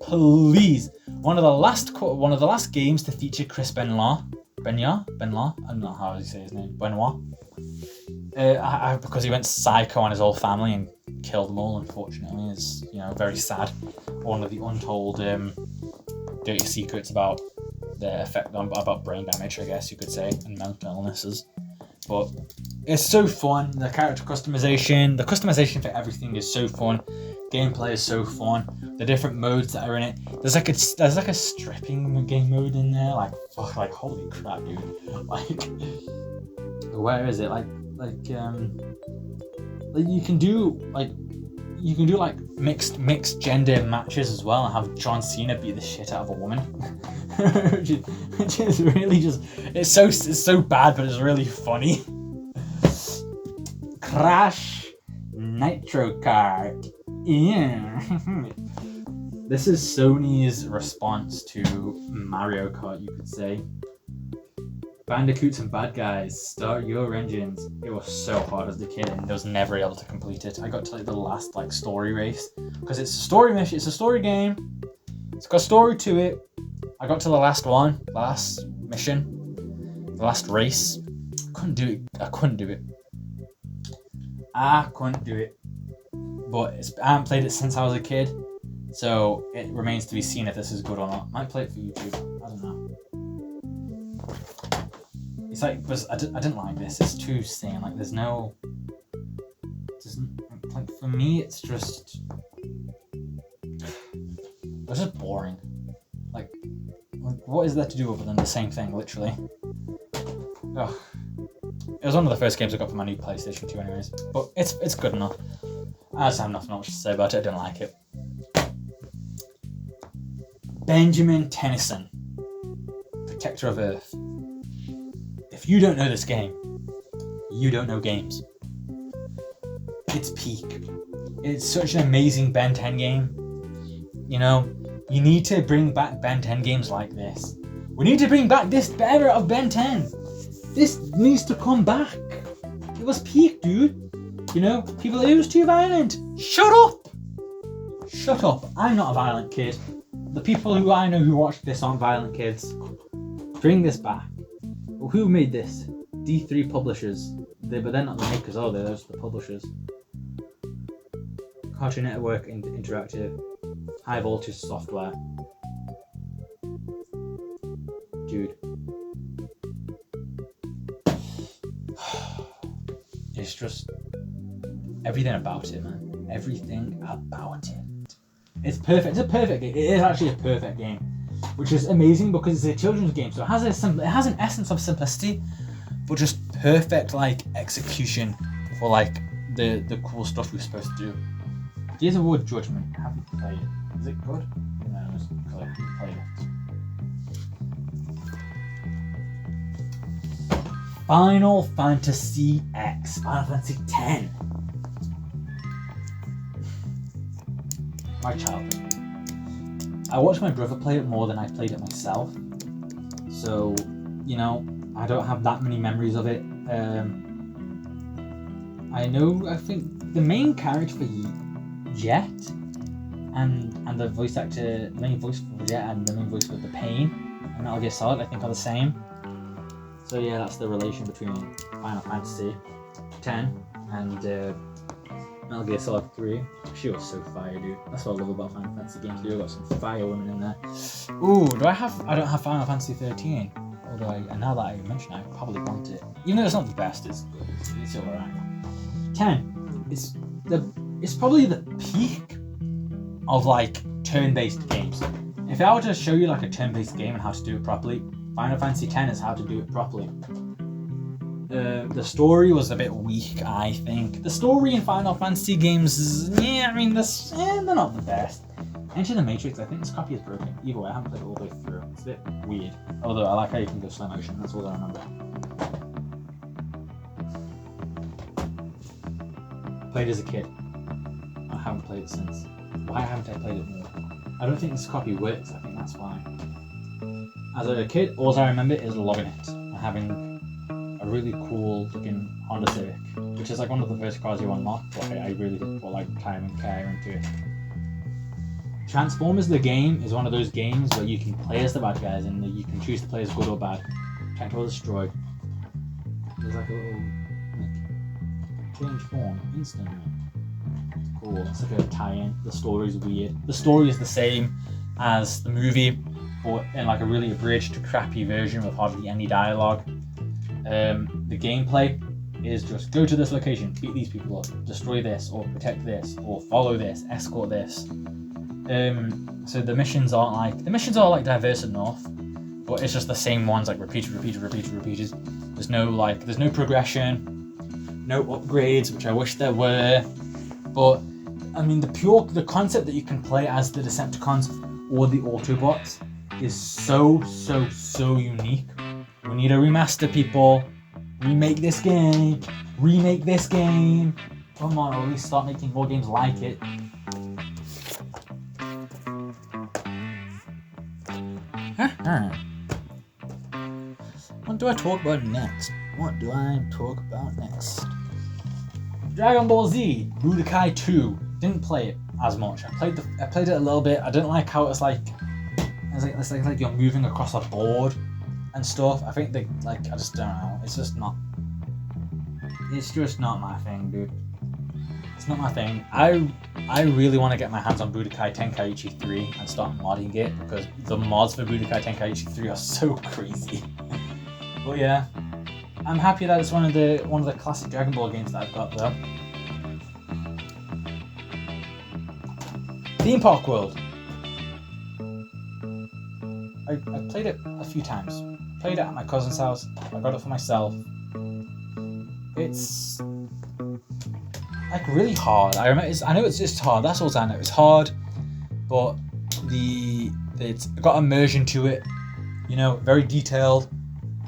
please. One of the last games to feature Chris Benoit. I don't know how you say his name. Benoit. Because he went psycho on his whole family and killed them all. Unfortunately, is very sad. One of the untold dirty secrets about the effect about brain damage, I guess you could say, and mental illnesses. But it's so fun. The character customization for everything is so fun. Gameplay is so fun. The different modes that are in it. There's like a stripping game mode in there. Like holy crap, dude. Like, where is it? Like you can do mixed gender matches as well, and have John Cena beat the shit out of a woman. which is really just it's so bad, but it's really funny. Crash Nitro Kart. Yeah. This is Sony's response to Mario Kart, you could say. Bandicoots and bad guys, start your engines. It was so hard as a kid, and I was never able to complete it. I got to the last story race, because it's a story mission. It's a story game. It's got a story to it. I got to the last mission, the last race. I couldn't do it. But I haven't played it since I was a kid, so it remains to be seen if this is good or not. Might play it for YouTube. I don't know. It's I didn't like this. It's too sane. There's no. For me, it's just boring. What is there to do other than the same thing, literally? Ugh. It was one of the first games I got for my new PlayStation 2 anyways. But it's good enough. I just have nothing else to say about it. I don't like it. Benjamin Tennyson, Protector of Earth. If you don't know this game, you don't know games. It's peak. It's such an amazing Ben 10 game. You need to bring back Ben 10 games like this. We need to bring back this era of Ben 10. This needs to come back. It was peak, dude. People, it was too violent. Shut up. I'm not a violent kid. The people who I know who watch this aren't violent kids. Bring this back. Well, who made this? D3 Publishers. But they're not the makers, are they? They're just the publishers. Cartoon Network Interactive. High Voltage Software. Dude. It's just everything about it, man. Everything about it. It's perfect. It's a perfect game. It is actually a perfect game, which is amazing because it's a children's game, so it has an essence of simplicity, but just perfect execution for the cool stuff we're supposed to do. Gears of War Judgment. Have you played it? Is it good? No, just play it. Final Fantasy X. Final Fantasy X. My childhood. I watched my brother play it more than I played it myself. So, I don't have that many memories of it. I think the main character for Jet and the voice actor, the main voice for Jet and the main voice for the Pain and Metal Gear Solid, I think are the same. So yeah, that's the relation between Final Fantasy X and Metal Gear Solid 3. She was so fire, dude. That's what I love about Final Fantasy games. You've got some fire women in there. Ooh, I don't have Final Fantasy 13. Although, and now that I mention it, I probably want it. Even though it's not the best, it's good. It's alright. 10. It's probably the peak of turn-based games. If I were to show you a turn-based game and how to do it properly, Final Fantasy X is how to do it properly. The story was a bit weak, I think. The story in Final Fantasy games, they're not the best. Enter the Matrix, I think this copy is broken. Either way, I haven't played it all the way through. It's a bit weird. Although I like how you can go slow motion, that's all I remember. played as a kid. I haven't played it since. Why haven't I played it more? I don't think this copy works, I think that's why. As a kid, all I remember is loving it. And having a really cool looking Honda Civic, which is like one of the first cars you unlock, but I really did put like time and care into it. Transformers the game is one of those games where you can play as the bad guys and you can choose to play as good or bad. Technical Destroy. There's like a little like, change form instantly. It's cool. It's like a tie-in. The story's weird. The story is the same as the movie, but in like a really abridged, crappy version with hardly any dialogue. The gameplay is just go to this location, beat these people up, destroy this, or protect this, or follow this, escort this. So the missions are like diverse enough, but it's just the same ones, like repeated. There's no progression, no upgrades, which I wish there were. But I mean, the concept that you can play as the Decepticons or the Autobots is so unique. We need a remaster, people. Remake this game. Come on, or at least start making more games like it. What do I talk about next? Dragon Ball Z Budokai 2. Didn't play it as much. I played it a little bit. I didn't like how it's like you're moving across a board and stuff. I think I just don't know. It's just not my thing, dude. It's not my thing. I really want to get my hands on Budokai Tenkaichi 3 and start modding it, because the mods for Budokai Tenkaichi 3 are so crazy. But yeah, I'm happy that it's one of the classic Dragon Ball games that I've got though. Theme Park World. I played it a few times. Played it at my cousin's house. I got it for myself. It's like really hard. I know it's just hard. That's all I know. It's hard, but it's got immersion to it. You know, very detailed,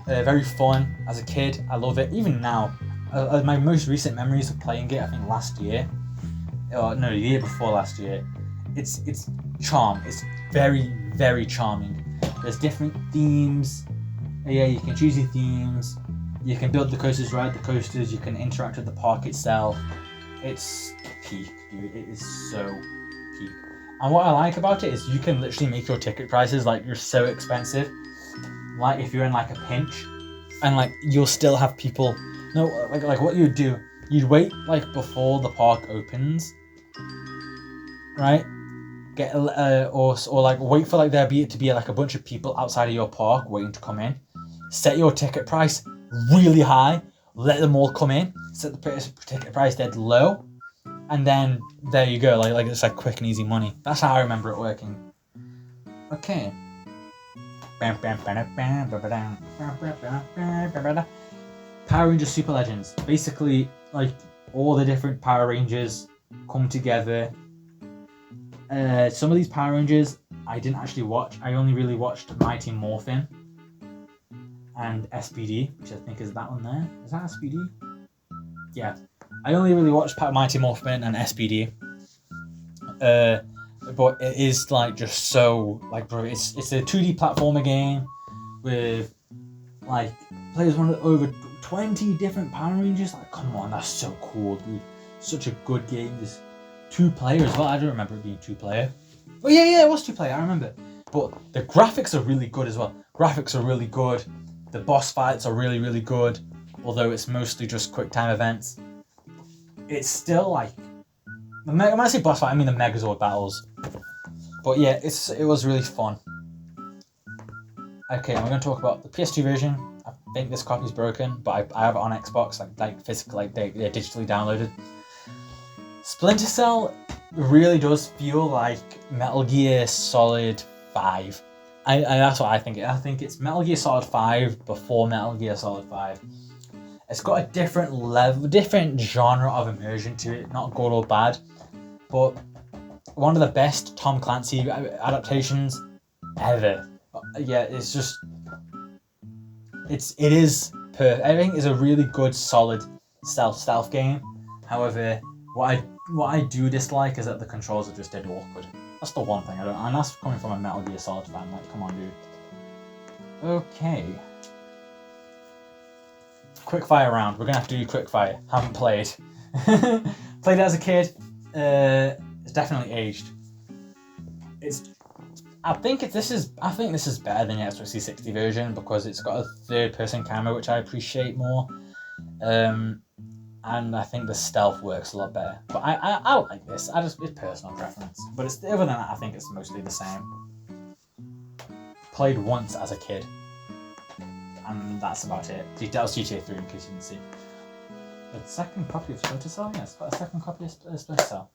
very fun. As a kid, I love it. Even now, my most recent memories of playing it, I think last year, the year before last year. It's charm. It's very charming. There's different themes. Yeah, you can choose your themes. You can build the coasters, ride the coasters. You can interact with the park itself. It's peak, dude. It is so peak. And what I like about it is you can literally make your ticket prices like you're so expensive. Like if you're in like a pinch, and like you'll still have people. No, like what you'd do, you'd wait like before the park opens, right? Get or like wait for like there to be like a bunch of people outside of your park waiting to come in. Set your ticket price really high, let them all come in, set the ticket price dead low, and then there you go, like it's like quick and easy money. That's how I remember it working. Okay. Power Rangers Super Legends. Basically, like all the different Power Rangers come together. Some of these Power Rangers I didn't actually watch. I only really watched Mighty Morphin and SPD, which I think is that one there. Is that SPD? Yeah. I only really watched Mighty Morphin and SPD. But it is like just so like, bro, it's a 2D platformer game with like plays over 20 different Power Rangers. Like, come on, that's so cool, dude. Such a good game. There's 2-player as well. I don't remember it being 2-player. Oh yeah, it was 2-player. I remember. But the graphics are really good as well. The boss fights are really good. Although it's mostly just quick time events. It's still like, when I say boss fight, I mean the Megazord battles. But yeah, it was really fun. Okay, we're going to talk about the PS2 version. I think this copy's broken, but I have it on Xbox, like physical, like they're digitally downloaded. Splinter Cell really does feel like Metal Gear Solid 5. That's what I think. I think it's Metal Gear Solid 5 before Metal Gear Solid 5. It's got a different genre of immersion to it, not good or bad, but one of the best Tom Clancy adaptations ever. Yeah, it's just, everything is a really good, solid stealth game. However, What I do dislike is that the controls are just dead awkward. That's the one thing I don't, and that's coming from a Metal Gear Solid fan. Like, come on, dude. Okay. Quickfire round. We're gonna have to do quickfire. Haven't played. Played it as a kid. It's definitely aged. I think this is better than the Xbox 360 version because it's got a third-person camera, which I appreciate more. And I think the stealth works a lot better. But I like this. It's personal preference. But other than that, I think it's mostly the same. Played once as a kid. And that's about it. That was GTA 3 in case you didn't see. A second copy of Splinter Cell? Yes, got a second copy of Splinter Cell.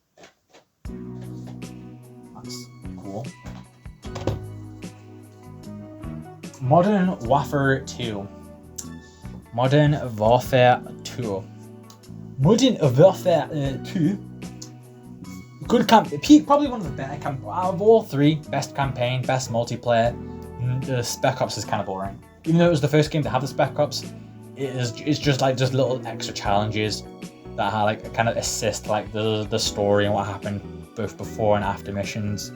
That's cool. Modern Warfare 2. Modern Warfare 2. Modern Warfare 2. Good campaign. Probably one of the better campaigns. Out of all three, best campaign, best multiplayer. The Spec Ops is kind of boring. Even though it was the first game to have the Spec Ops, it's just little extra challenges that like kind of assist like the story and what happened both before and after missions.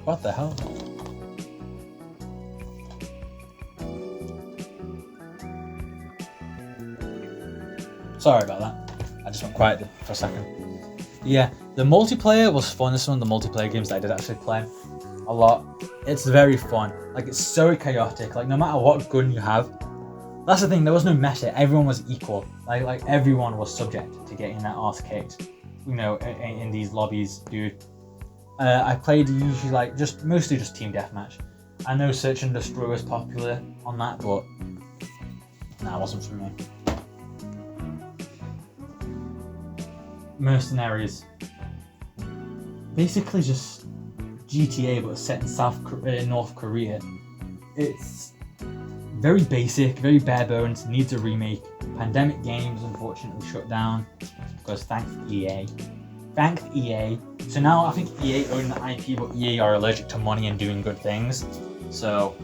What the hell? Sorry about that. I just went quiet for a second. Yeah, the multiplayer was fun. This is one of the multiplayer games that I did actually play a lot. It's very fun. Like, it's so chaotic. Like, no matter what gun you have, that's the thing. There was no meta. Everyone was equal. Like everyone was subject to getting their ass kicked. You know, in these lobbies, dude. I played usually mostly just team deathmatch. I know Search and Destroy was popular on that, but nah, it wasn't for me. Mercenaries. Basically just GTA but set in North Korea. It's very basic, very bare bones, needs a remake. Pandemic Games unfortunately shut down because thanks EA. Thanks EA. So now I think EA own the IP, but EA are allergic to money and doing good things. So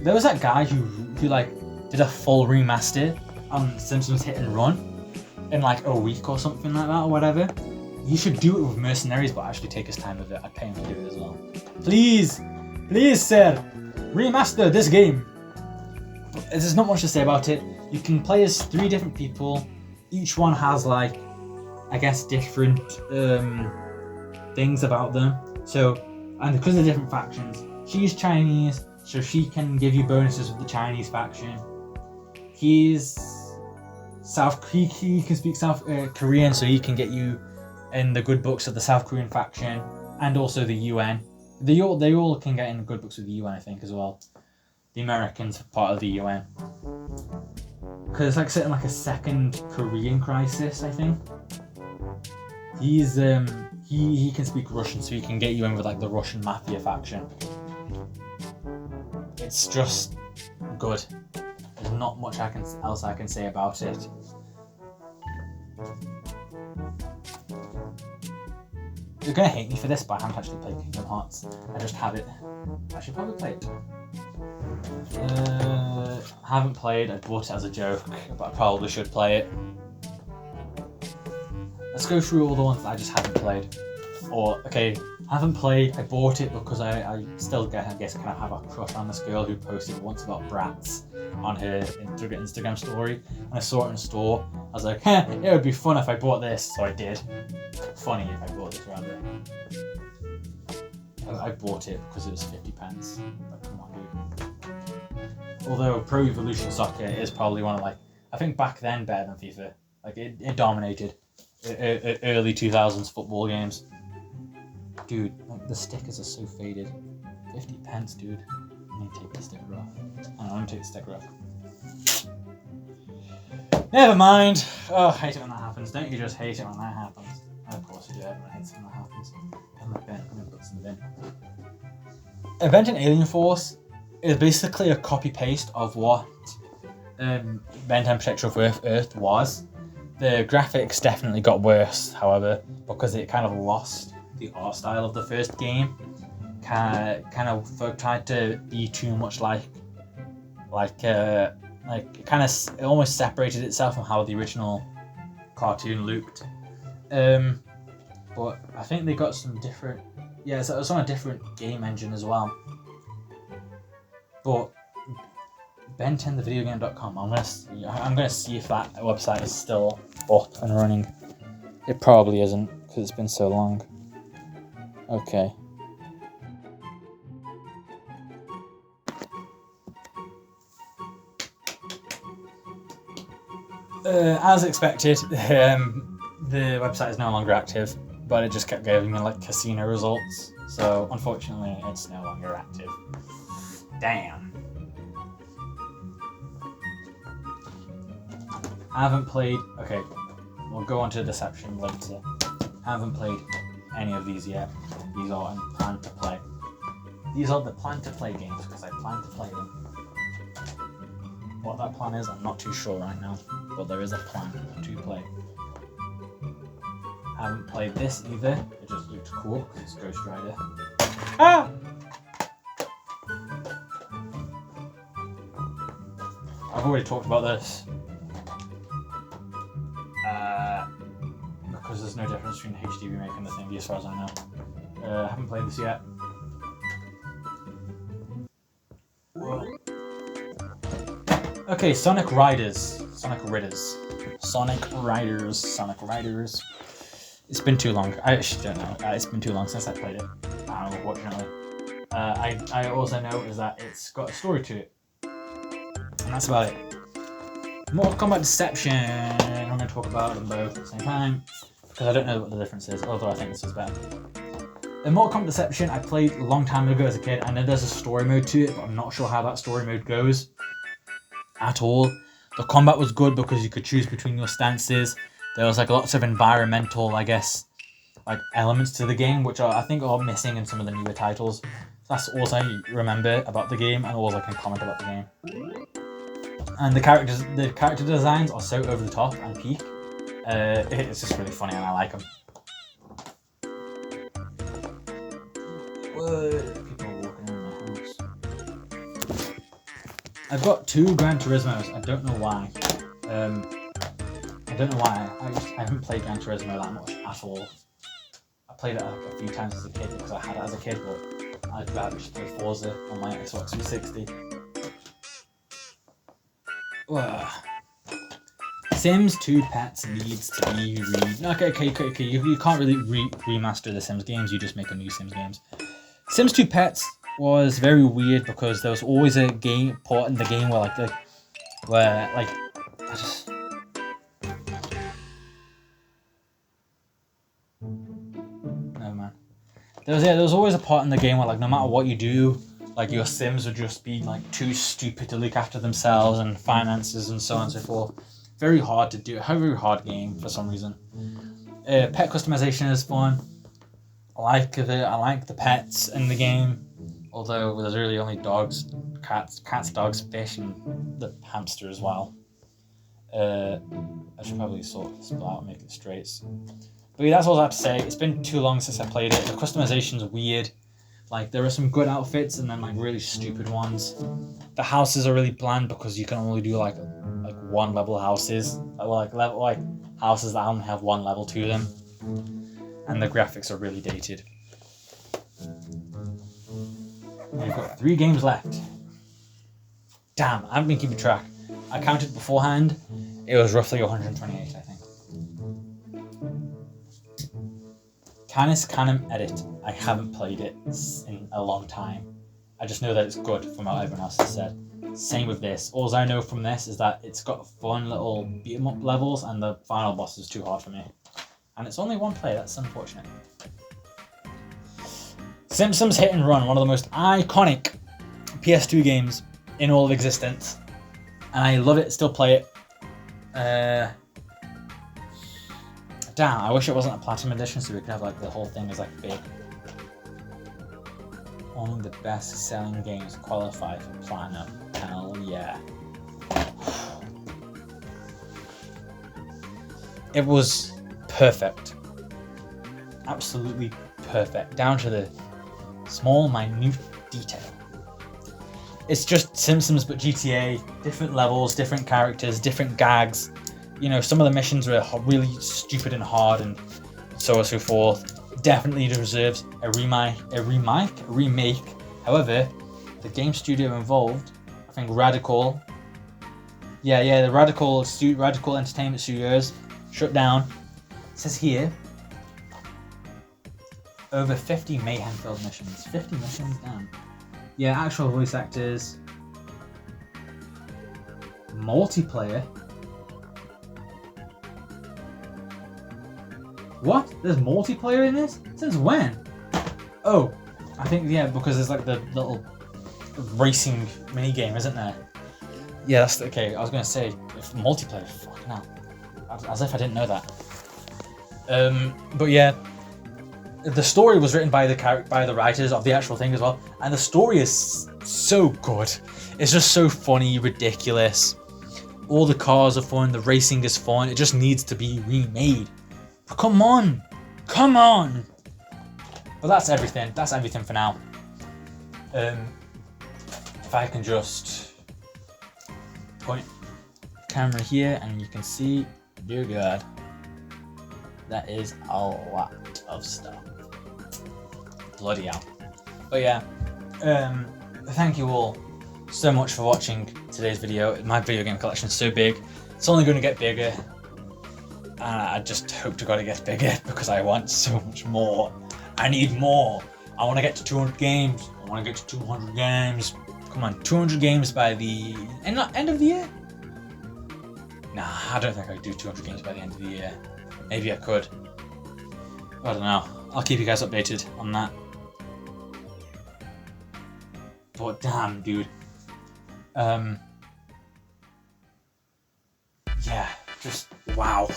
there was that guy who like did a full remaster on Simpsons Hit and Run in like a week or something like that or whatever. You should do it with Mercenaries, but actually take his time with it. I'd pay him to do it as well. Please, sir, remaster this game. There's not much to say about it. You can play as 3 different people. Each one has like, I guess, different things about them. So, and because of the different factions, she's Chinese, so she can give you bonuses with the Chinese faction. He can speak South Korean, so he can get you in the good books of the South Korean faction, and also the UN. They all can get in the good books of the UN, I think, as well. The Americans are part of the UN. Because it's like setting like a second Korean crisis, I think. He's he can speak Russian, so he can get you in with like the Russian mafia faction. It's just good. There's not much else I can say about it. You're gonna hate me for this, but I haven't actually played Kingdom Hearts. I just have it. I should probably play it. I haven't played. I bought it as a joke, but I probably should play it. Let's go through all the ones that I just haven't played. I haven't played. I bought it because I still I guess kind of have a crush on this girl who posted once about Bratz on her Instagram story, and I saw it in a store. I was like, it would be fun if I bought this, so I did. Funny if I bought this rather. I bought it because it was 50p. But come on, dude. Although Pro Evolution Soccer is probably one of I think back then better than FIFA. Like it dominated early 2000s football games. Dude, like the stickers are so faded. 50p, dude. I need to take the sticker off. I'm gonna take the sticker off. Never mind. Oh, I hate it when that happens. Don't you just hate it when that happens? Of course you do. Everyone hates it when that happens. I'm gonna put this in the bin. Event and Alien Force is basically a copy-paste of what Ben 10 Protector of Earth was. The graphics definitely got worse, however, because it kind of lost the art style of the first game. Kind of tried to be too much like like it almost separated itself from how the original cartoon looked. But I think they got some different. Yeah, so it was on a different game engine as well. But Ben10thevideogame.com. I'm gonna see if that website is still up and running. It probably isn't because it's been so long. Okay. As expected, the website is no longer active, but it just kept giving me like casino results. So unfortunately, it's no longer active. Damn. I haven't played. Okay, we'll go on to Deception later. I haven't played any of these yet. These are in plan to play. These are the plan to play games because I plan to play them. What that plan is, I'm not too sure right now, but there is a plan to play. I haven't played this either. It just looked cool because it's Ghost Rider. Ah! I've already talked about this. Because there's no difference between the HD remake and the thingy as far as I know. I haven't played this yet. Okay, Sonic Riders. It's been too long. I actually don't know. It's been too long since I played it, unfortunately. I also know is that it's got a story to it. And that's about it. Mortal Kombat Deception. I'm going to talk about them both at the same time because I don't know what the difference is, although I think this is better. In Mortal Kombat Deception, I played a long time ago as a kid. I know there's a story mode to it, but I'm not sure how that story mode goes at all. The combat was good because you could choose between your stances. There was like lots of environmental, I guess, like elements to the game, which I think are missing in some of the newer titles. That's all I remember about the game and all I can comment about the game. And the character designs are so over the top and peak. It's just really funny and I like them. People are walking around my house. I've got 2 Gran Turismos. I don't know why. I haven't played Gran Turismo that much at all. I played it a few times as a kid because I had it as a kid, but I'd rather just play Forza on my Xbox 360. Sims 2 Pets needs to be Okay. You can't really remaster the Sims games. You just make a new Sims games. Sims 2 Pets was very weird because there was always a game part in the game where there was always a part in the game where like no matter what you do, like your Sims would just be like too stupid to look after themselves and finances and so on and so forth. Very hard to do. A very hard game for some reason. Pet customization is fun. I like it. I like the pets in the game. Although there's really only dogs, cats, dogs, fish, and the hamster as well. I should probably sort this out and make it straight. But yeah, that's all I have to say. It's been too long since I played it. The customization's weird. Like there are some good outfits and then like really stupid ones. The houses are really bland because you can only do like 1 level houses, like houses that only have 1 level to them, and the graphics are really dated. We've got 3 games left. Damn, I haven't been keeping track. I counted beforehand. It was roughly 128, I think. Canis Canem Edit. I haven't played it in a long time. I just know that it's good from what everyone else has said. Same with this. All I know from this is that it's got fun little beat 'em up levels and the final boss is too hard for me. And it's only 1 player, that's unfortunate. Simpsons Hit and Run, one of the most iconic PS2 games in all of existence. And I love it, still play it. Damn, I wish it wasn't a Platinum Edition so we could have like the whole thing as like big. Only the best selling games qualify for Platinum. Hell yeah. It was perfect. Absolutely perfect. Down to the small, minute detail. It's just Simpsons but GTA, different levels, different characters, different gags. You know, some of the missions were really stupid and hard and so on and so forth. Definitely deserves a remake. However, the game studio involved, I think Radical. Yeah, the Radical Entertainment Studios shut down. It says here, over 50 mayhem-filled missions. 50 missions, damn. Yeah, actual voice actors. Multiplayer. What? There's multiplayer in this? Since when? Oh, I think, yeah, because there's like the little racing mini game, isn't there? Yeah, that's okay. I was gonna say if multiplayer. Fucking hell. As if I didn't know that. But yeah, the story was written by the writers of the actual thing as well, and the story is so good. It's just so funny, ridiculous. All the cars are fun. The racing is fun. It just needs to be remade. Come on. But that's everything. That's everything for now. If I can just point the camera here and you can see, dear God, that is a lot of stuff. Bloody hell. But yeah, thank you all so much for watching today's video. My video game collection is so big. It's only going to get bigger. And I just hope to God it gets bigger because I want so much more. I need more. I want to get to 200 games. I want to get to 200 games. Come on, 200 games by the end of the year? Nah, I don't think I could do 200 games by the end of the year. Maybe I could. I don't know. I'll keep you guys updated on that. But damn, dude. Yeah, just wow.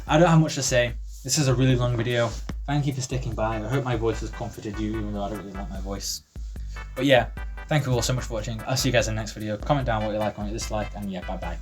I don't have much to say. This is a really long video. Thank you for sticking by. I hope my voice has comforted you, even though I don't really like my voice. But yeah, thank you all so much for watching. I'll see you guys in the next video. Comment down what you like, what you dislike, and yeah, bye bye.